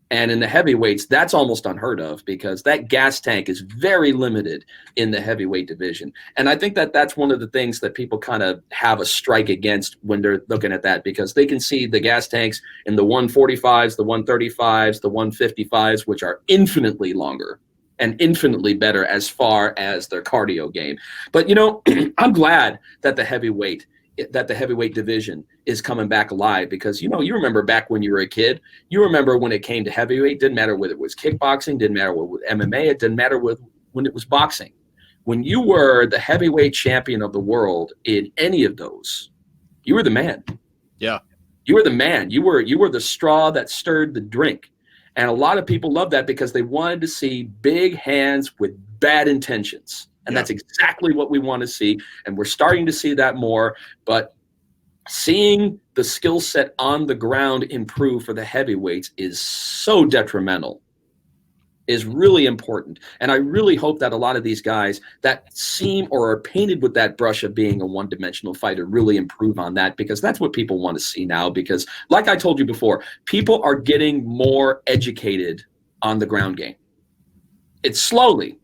And in the heavyweights, that's almost unheard of because that gas tank is very limited in the heavyweight division. And I think that that's one of the things that people kind of have a strike against when they're looking at that, because they can see the gas tanks in the 145s, the 135s, the 155s, which are infinitely longer and infinitely better as far as their cardio game. But, you know, I'm glad that the heavyweight division is coming back alive, because, you know, you remember back when you were a kid, you remember when it came to heavyweight, didn't matter whether it was kickboxing, didn't matter with MMA, it didn't matter when it was boxing. When you were the heavyweight champion of the world in any of those, you were the man. Yeah. You were the man. You were the straw that stirred the drink. And a lot of people love that because they wanted to see big hands with bad intentions. And that's exactly what we want to see. And we're starting to see that more. But seeing the skill set on the ground improve for the heavyweights is so detrimental, is really important. And I really hope that a lot of these guys that seem or are painted with that brush of being a one-dimensional fighter really improve on that, because that's what people want to see now. Because like I told you before, people are getting more educated on the ground game. It's slowly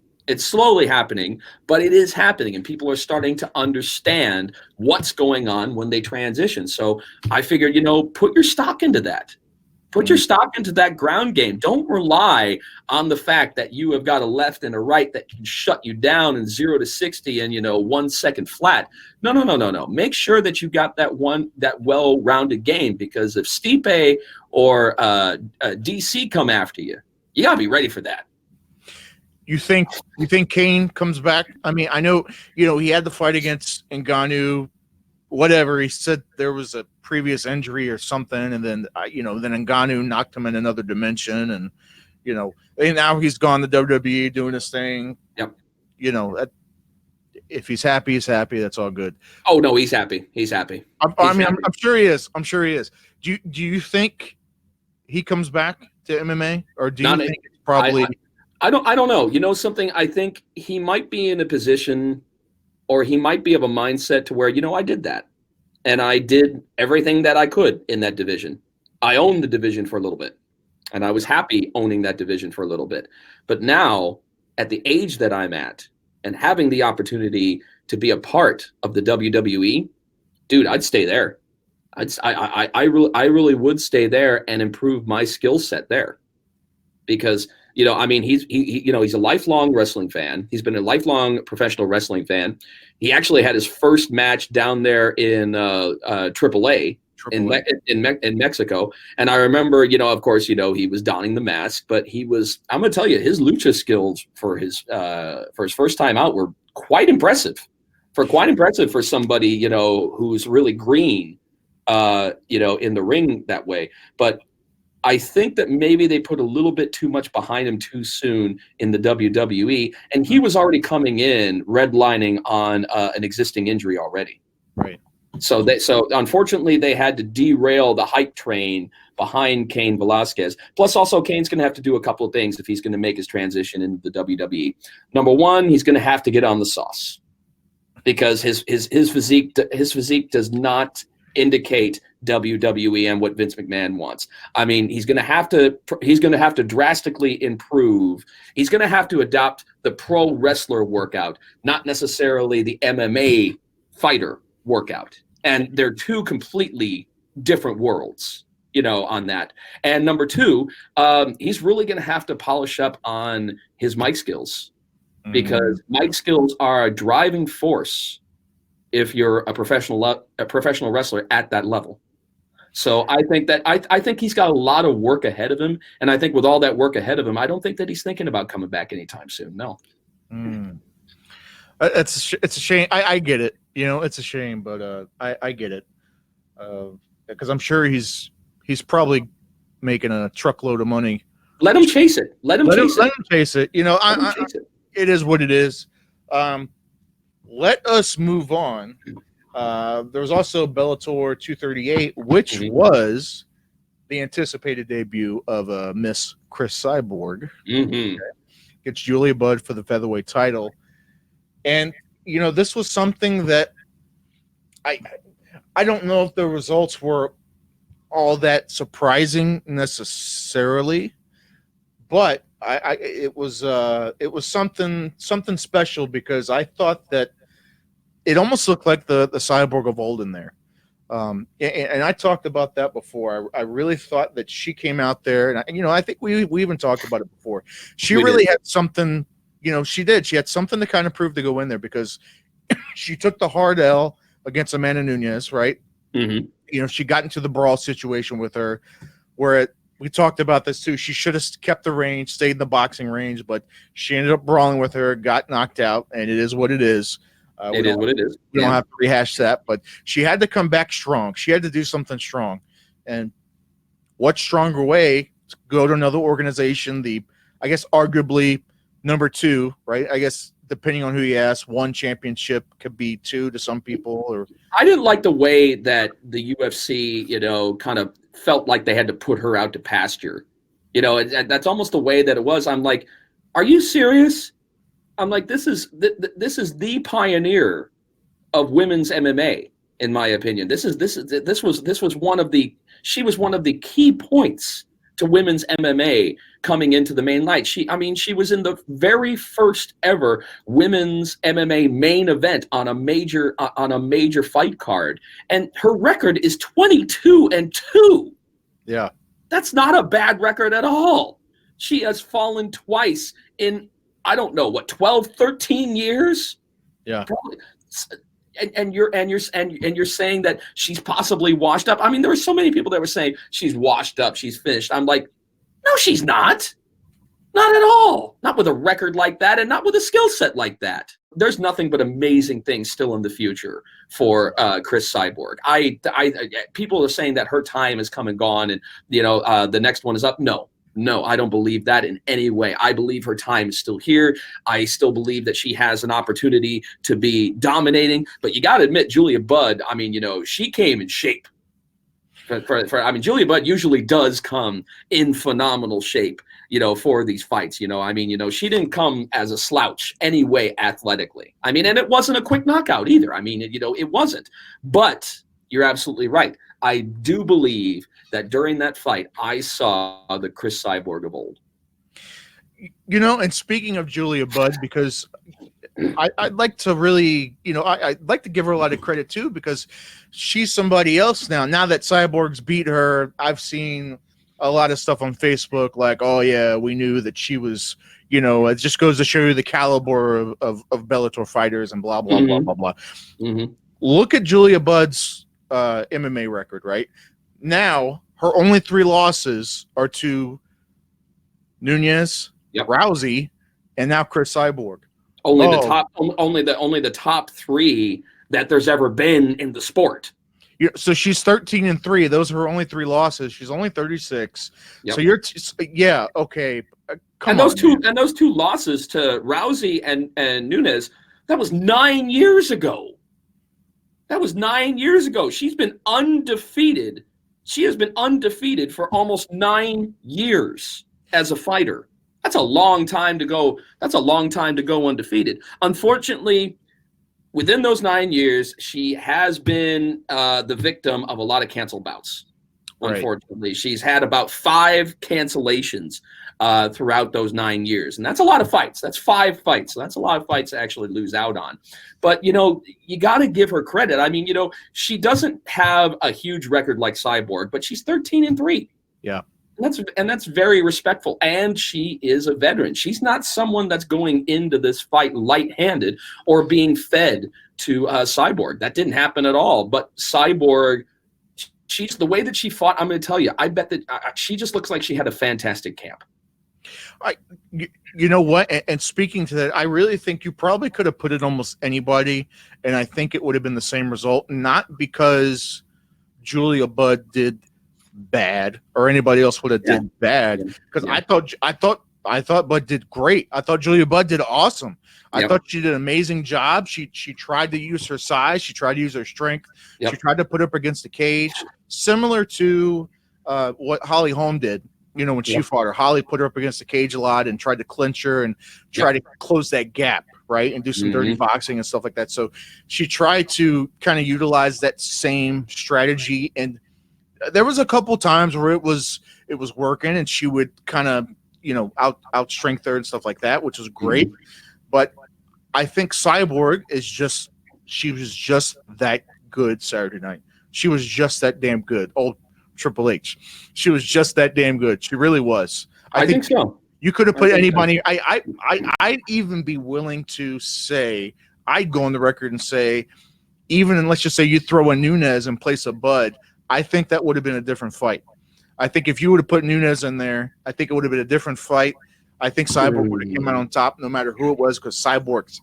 happening, but it is happening, and people are starting to understand what's going on when they transition. So I figured, you know, put your stock into that. Put your stock into that ground game. Don't rely on the fact that you have got a left and a right that can shut you down in 0 to 60 in, you know, 1 second flat. No. Make sure that you got that well-rounded game, because if Stipe or DC come after you, you gotta be ready for that. You think Cain comes back? I mean, I know, you know, he had the fight against Ngannou, whatever. He said there was a previous injury or something, and then then Ngannou knocked him in another dimension, and you know, and now he's gone to WWE doing his thing. Yep. You know, if he's happy, he's happy. That's all good. Oh no, he's happy. He's happy. I'm sure he is. I'm sure he is. Do you think he comes back to MMA, or do you think it's probably? I don't know. You know something? I think he might be in a position, or he might be of a mindset to where, you know, I did that. And I did everything that I could in that division. I owned the division for a little bit. And I was happy owning that division for a little bit. But now, at the age that I'm at, and having the opportunity to be a part of the WWE, dude, I'd stay there. I really would stay there and improve my skill set there. Because, you know, I mean, he's a lifelong wrestling fan. He's been a lifelong professional wrestling fan. He actually had his first match down there in AAA in Mexico. And I remember, you know, of course, you know, he was donning the mask, but I'm going to tell you, his lucha skills for his first time out were quite impressive for somebody, you know, who's really green, you know, in the ring that way. But I think that maybe they put a little bit too much behind him too soon in the WWE, and he was already coming in redlining on an existing injury already. Right. So unfortunately they had to derail the hype train behind Cain Velasquez. Plus, also Cain's going to have to do a couple of things if he's going to make his transition into the WWE. Number one, he's going to have to get on the sauce, because his physique does not indicate WWE and what Vince McMahon wants. I mean, he's going to have to drastically improve. He's going to have to adopt the pro wrestler workout, not necessarily the MMA fighter workout. And they're two completely different worlds, on that. And number two, he's really going to have to polish up on his mic skills, because mic skills are a driving force if you're a professional wrestler at that level. So I think that I think he's got a lot of work ahead of him, and I think with all that work ahead of him, I don't think that he's thinking about coming back anytime soon. No. It's a shame. I get it. It's a shame, but I get it, because I'm sure he's probably making a truckload of money. Let him chase it. Let him chase it. It is what it is. Let us move on. There was also Bellator 238, which was the anticipated debut of Miss Chris Cyborg. Gets Julia Budd for the featherweight title. And, this was something that I don't know if the results were all that surprising necessarily, but it was something special, because I thought that it almost looked like the Cyborg of old in there. And I talked about that before. I really thought that she came out there, and I think we even talked about it before. She really had something, she had something to kind of prove to go in there, because she took the hard L against Amanda Nunes, right? She got into the brawl situation with her, where we talked about this too. She should have kept the range, stayed in the boxing range, but she ended up brawling with her, got knocked out, and it is what it is. It is what it is. We don't have to rehash that, but she had to come back strong. She had to do something strong. And what stronger way to go to another organization, I guess arguably number two, right? I guess depending on who you ask, one championship could be two to some people. Or I didn't like the way that the UFC, kind of felt like they had to put her out to pasture. That's almost the way that it was. I'm like, are you serious? I'm like, this is the pioneer of women's MMA, in my opinion. She was one of the key points to women's MMA coming into the main light. She was in the very first ever women's MMA main event on a major fight card, and her record is 22-2. Yeah, that's not a bad record at all. She has fallen twice in, I don't know, 12, 13 years. Yeah. Probably. And you're saying that she's possibly washed up. I mean, there were so many people that were saying she's washed up, she's finished. I'm like, no, she's not. Not at all. Not with a record like that, and not with a skill set like that. There's nothing but amazing things still in the future for Chris Cyborg. People are saying that her time has come and gone, and the next one is up. No, I don't believe that in any way. I believe her time is still here. I still believe that she has an opportunity to be dominating. But you got to admit, Julia Budd, she came in shape. Julia Budd usually does come in phenomenal shape, for these fights. She didn't come as a slouch anyway athletically. And it wasn't a quick knockout either. It wasn't. But you're absolutely right. I do believe that during that fight, I saw the Chris Cyborg of old. And speaking of Julia Budd, because I'd like to really, I'd like to give her a lot of credit too, because she's somebody else now. Now that Cyborg's beat her, I've seen a lot of stuff on Facebook like, oh yeah, we knew that she was, it just goes to show you the caliber of Bellator fighters and blah, blah, blah, blah, blah. Look at Julia Budd's MMA record, right? Now, her only 3 losses are to Nunes, Rousey, and now Chris Cyborg. Only the top 3 that there's ever been in the sport. Yeah, so she's 13-3. Those are her only 3 losses. She's only 36. Yep. So okay. And those two losses to Rousey and Nunes, that was 9 years ago. She's been undefeated. She has been undefeated for almost 9 years as a fighter. That's a long time to go. Undefeated. Unfortunately, within those 9 years, she has been the victim of a lot of canceled bouts. Right. Unfortunately, she's had about 5 cancellations throughout those 9 years. And that's a lot of fights. That's 5 fights. So that's a lot of fights to actually lose out on. But, you got to give her credit. I mean, she doesn't have a huge record like Cyborg, but she's 13-3. Yeah. And that's very respectful. And she is a veteran. She's not someone that's going into this fight light-handed or being fed to Cyborg. That didn't happen at all. But Cyborg, she's the way that she fought. I'm going to tell you, I bet that she just looks like she had a fantastic camp. You know what? And speaking to that, I really think you probably could have put it almost anybody, and I think it would have been the same result. Not because Julia Budd did bad or anybody else would have did bad, because I thought Budd did great. I thought Julia Budd did awesome. I thought she did an amazing job. She tried to use her size. She tried to use her strength. She tried to put up against the cage, similar to what Holly Holm did. When she fought her, Holly put her up against the cage a lot and tried to clinch her and try to close that gap, right, and do some dirty boxing and stuff like that. So she tried to kind of utilize that same strategy, and there was a couple times where it was working, and she would kind of out strength her and stuff like that, which was great. But I think Cyborg she was just that good Saturday night. She was just that damn good. Old Triple H. She was just that damn good. She really was. I think so. You could have put anybody. So. I'd even be willing to say, I'd go on the record and say, even and let's just say you throw a Nunes in place of Budd, I think that would have been a different fight. I think if you would have put Nunes in there, I think it would have been a different fight. I think Cyborg would have come out on top no matter who it was, because Cyborg's,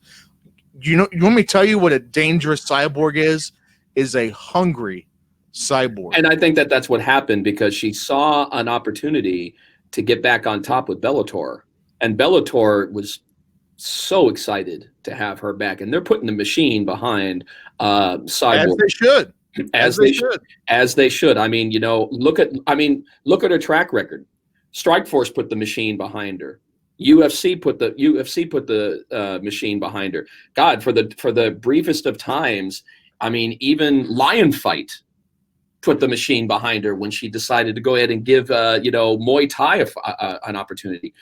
you want me to tell you what a dangerous Cyborg is a hungry Cyborg. And I think that that's what happened, because she saw an opportunity to get back on top with Bellator. And Bellator was so excited to have her back. And they're putting the machine behind Cyborg. As they should. As they should. I mean, look at her track record. Strikeforce put the machine behind her. UFC put the machine behind her. God, for the briefest of times, I mean, even Lion Fight put the machine behind her when she decided to go ahead and give Muay Thai an opportunity.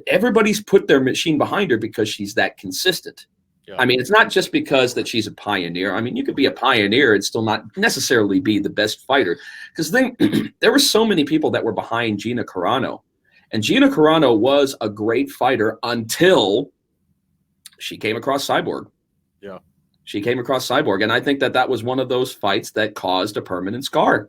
Everybody's put their machine behind her because she's that consistent. Yeah. I mean, it's not just because that she's a pioneer. I mean, you could be a pioneer and still not necessarily be the best fighter. Because there were so many people that were behind Gina Carano. And Gina Carano was a great fighter until she came across Cyborg. Yeah. She came across Cyborg. And I think that was one of those fights that caused a permanent scar.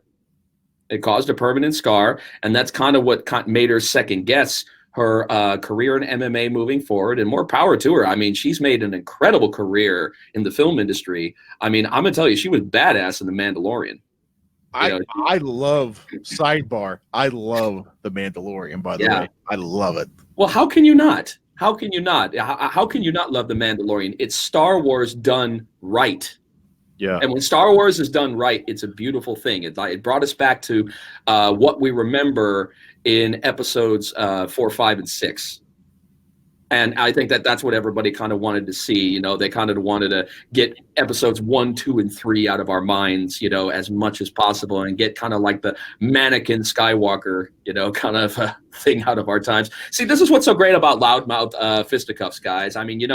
It caused a permanent scar. And that's kind of what made her second guess her career in MMA moving forward, and more power to her. I mean, she's made an incredible career in the film industry. I mean, I'm going to tell you, she was badass in The Mandalorian. I love sidebar. I love The Mandalorian, by the way. I love it. Well, how can you not? How can you not? How can you not love The Mandalorian? It's Star Wars done right. Yeah. And when Star Wars is done right, it's a beautiful thing. It brought us back to what we remember in episodes 4, 5, and 6. And I think that that's what everybody kind of wanted to see. They kind of wanted to get episodes 1, 2, and 3 out of our minds, as much as possible, and get kind of like the mannequin Skywalker, kind of thing out of our times. See, this is what's so great about Loudmouth Fisticuffs, guys. I mean,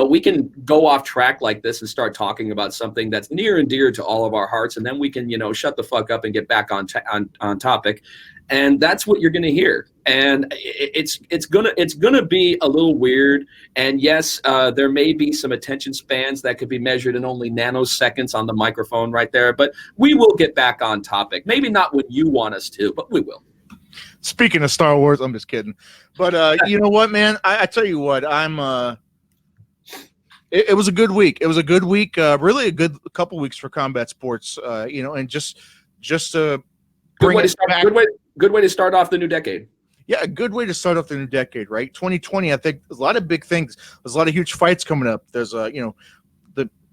we can go off track like this and start talking about something that's near and dear to all of our hearts, and then we can, shut the fuck up and get back on topic. And that's what you're going to hear. And it's gonna be a little weird. And yes, there may be some attention spans that could be measured in only nanoseconds on the microphone right there. But we will get back on topic. Maybe not when you want us to, but we will. Speaking of Star Wars, I'm just kidding. But you know what, man? I tell you what, it was a good week. It was a good week. Really a good couple weeks for combat sports. And just to bring it back. Good way to start off the new decade. Yeah, a good way to start off the new decade, right? 2020, I think there's a lot of big things. There's a lot of huge fights coming up. There's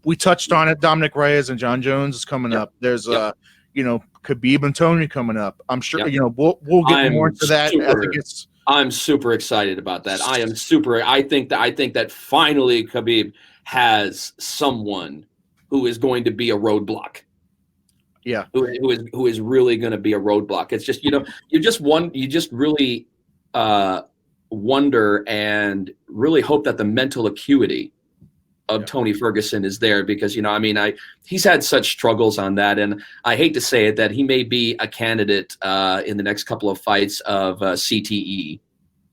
we touched on it. Dominic Reyes and John Jones is coming up. There's Khabib and Tony coming up. I'm sure we'll get more into that. I'm super excited about that. I think that finally Khabib has someone who is going to be a roadblock. Yeah. Who is really going to be a roadblock. It's just, you just really wonder and really hope that the mental acuity of Tony Ferguson is there, because, he's had such struggles on that. And I hate to say it, that he may be a candidate in the next couple of fights of CTE.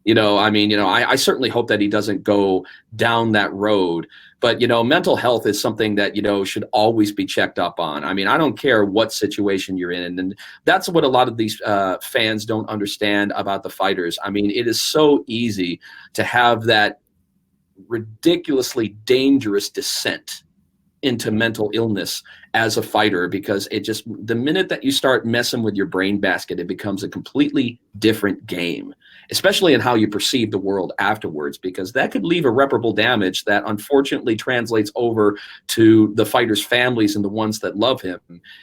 I certainly hope that he doesn't go down that road. But, mental health is something that, should always be checked up on. I don't care what situation you're in. And that's what a lot of these fans don't understand about the fighters. It is so easy to have that ridiculously dangerous descent into mental illness as a fighter, because the minute that you start messing with your brain basket, it becomes a completely different game, especially in how you perceive the world afterwards, because that could leave irreparable damage that unfortunately translates over to the fighters' families and the ones that love him.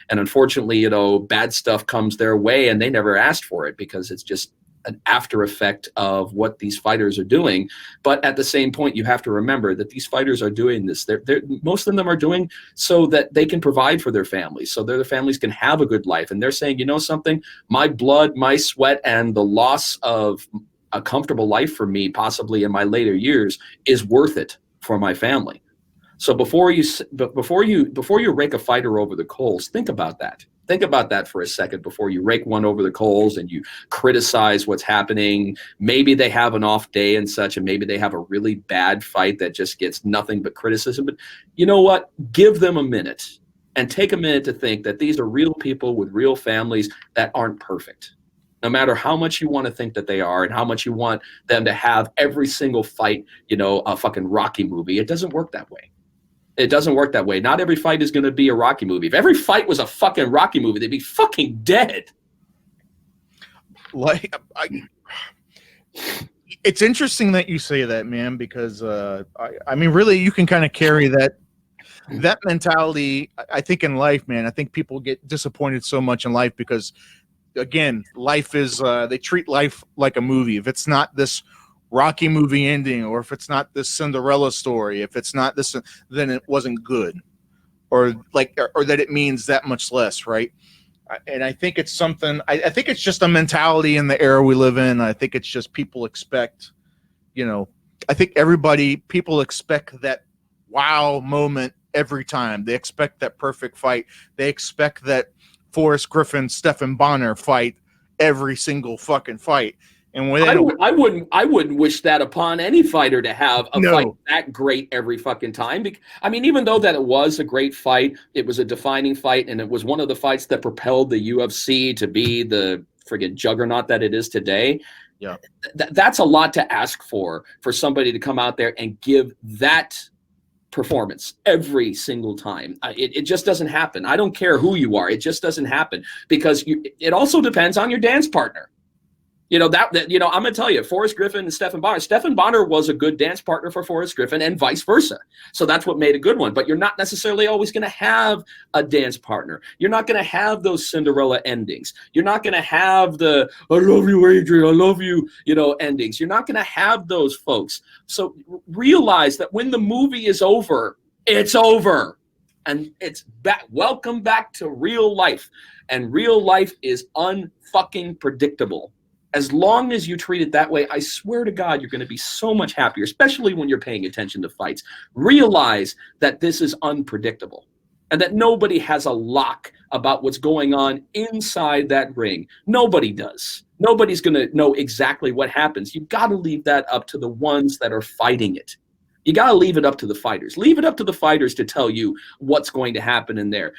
And unfortunately, bad stuff comes their way and they never asked for it, because it's just an after effect of what these fighters are doing. But at the same point, you have to remember that these fighters are doing this. Most of them are doing so that they can provide for their families, so their families can have a good life. And they're saying, something, my blood, my sweat, and the loss of a comfortable life for me, possibly in my later years, is worth it for my family. So before you rake a fighter over the coals, think about that. Think about that for a second before you rake one over the coals and you criticize what's happening. Maybe they have an off day and such, and maybe they have a really bad fight that just gets nothing but criticism. But you know what? Give them a minute and take a minute to think that these are real people with real families that aren't perfect. No matter how much you want to think that they are and how much you want them to have every single fight, a fucking Rocky movie, it doesn't work that way. It doesn't work that way. Not every fight is going to be a Rocky movie. If every fight was a fucking Rocky movie, they'd be fucking dead. It's interesting that you say that, man, because really, you can kind of carry that mentality. I think in life, man. I think people get disappointed so much in life because, again, life is they treat life like a movie. If it's not this Rocky movie ending, or if it's not this Cinderella story, if it's not this, then it wasn't good, or that it means that much less, right? And I think it's something. I think it's just a mentality in the era we live in. I think it's just people expect, I think people expect that wow moment every time. They expect that perfect fight. They expect that Forrest Griffin, Stephen Bonner fight every single fucking fight. And when I wouldn't wish that upon any fighter, to have a fight that great every fucking time. Even though that it was a great fight, it was a defining fight, and it was one of the fights that propelled the UFC to be the friggin' juggernaut that it is today. Yeah, that's a lot to ask for somebody to come out there and give that performance every single time. It just doesn't happen. I don't care who you are. It just doesn't happen, because it also depends on your dance partner. I'm going to tell you, Forrest Griffin and Stephen Bonner was a good dance partner for Forrest Griffin, and vice versa. So that's what made a good one. But you're not necessarily always going to have a dance partner. You're not going to have those Cinderella endings. You're not going to have the "I love you, Adrian, I love you," endings. You're not going to have those folks. So realize that when the movie is over, it's over. And it's back. Welcome back to real life. And real life is unfucking predictable. As long as you treat it that way, I swear to God, you're going to be so much happier, especially when you're paying attention to fights. Realize that this is unpredictable and that nobody has a lock about what's going on inside that ring. Nobody does. Nobody's going to know exactly what happens. You've got to leave that up to the ones that are fighting it. You got to leave it up to the fighters. Leave it up to the fighters to tell you what's going to happen in there.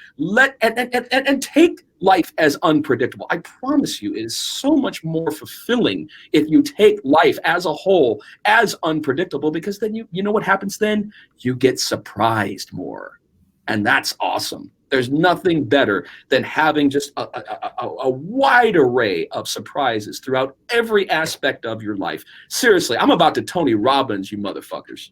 And take life as unpredictable. I promise you, it is so much more fulfilling if you take life as a whole as unpredictable, because then you know what happens then? You get surprised more. And that's awesome. There's nothing better than having just a wide array of surprises throughout every aspect of your life. Seriously, I'm about to Tony Robbins, you motherfuckers.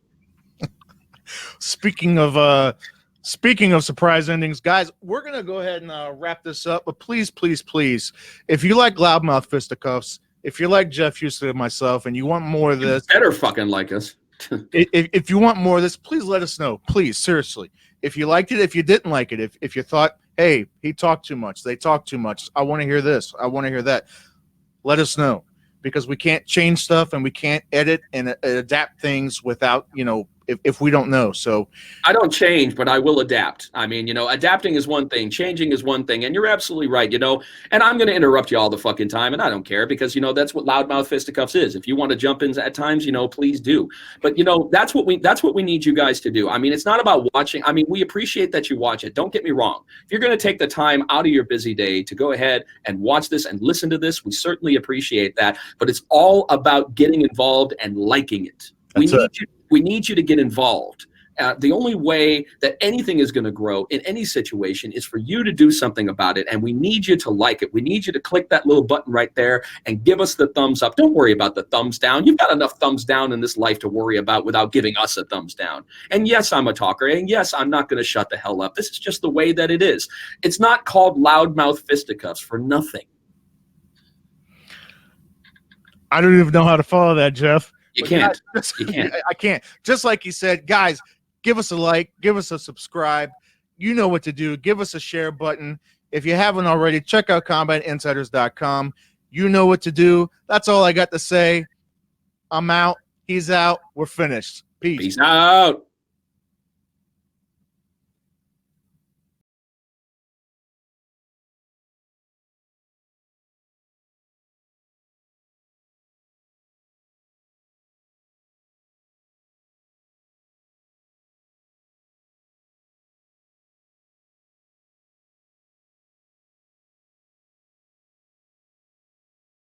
Speaking of surprise endings, guys, we're gonna go ahead and wrap this up. But please, if you like Loudmouth Fisticuffs, if you like Jeff Houston and myself, and you want more of this, you better fucking like us. If you want more of this, please let us know. Please, seriously. If you liked it, if you didn't like it, if you thought, hey, he talked too much, they talked too much, I want to hear this, I want to hear that, let us know, because we can't change stuff and we can't edit and adapt things without, if we don't know. So I don't change, but I will adapt. I mean, adapting is one thing, changing is one thing, and you're absolutely right, and I'm going to interrupt you all the fucking time, and I don't care, because, that's what Loudmouth Fisticuffs is. If you want to jump in at times, please do. But, that's what we need you guys to do. I mean, it's not about watching. I mean, we appreciate that you watch it. Don't get me wrong. If you're going to take the time out of your busy day to go ahead and watch this and listen to this, we certainly appreciate that. But it's all about getting involved and liking it. We need you to get involved. The only way that anything is going to grow in any situation is for you to do something about it, and we need you to like it. We need you to click that little button right there and give us the thumbs up. Don't worry about the thumbs down. You've got enough thumbs down in this life to worry about without giving us a thumbs down. And yes, I'm a talker, and yes, I'm not going to shut the hell up. This is just the way that it is. It's not called Loudmouth Fisticuffs for nothing. I don't even know how to follow that, Jeff. You can't. I can't. Just like he said, guys, give us a like, give us a subscribe. You know what to do. Give us a share button. If you haven't already, check out combatinsiders.com. You know what to do. That's all I got to say. I'm out. He's out. We're finished. Peace. Peace out.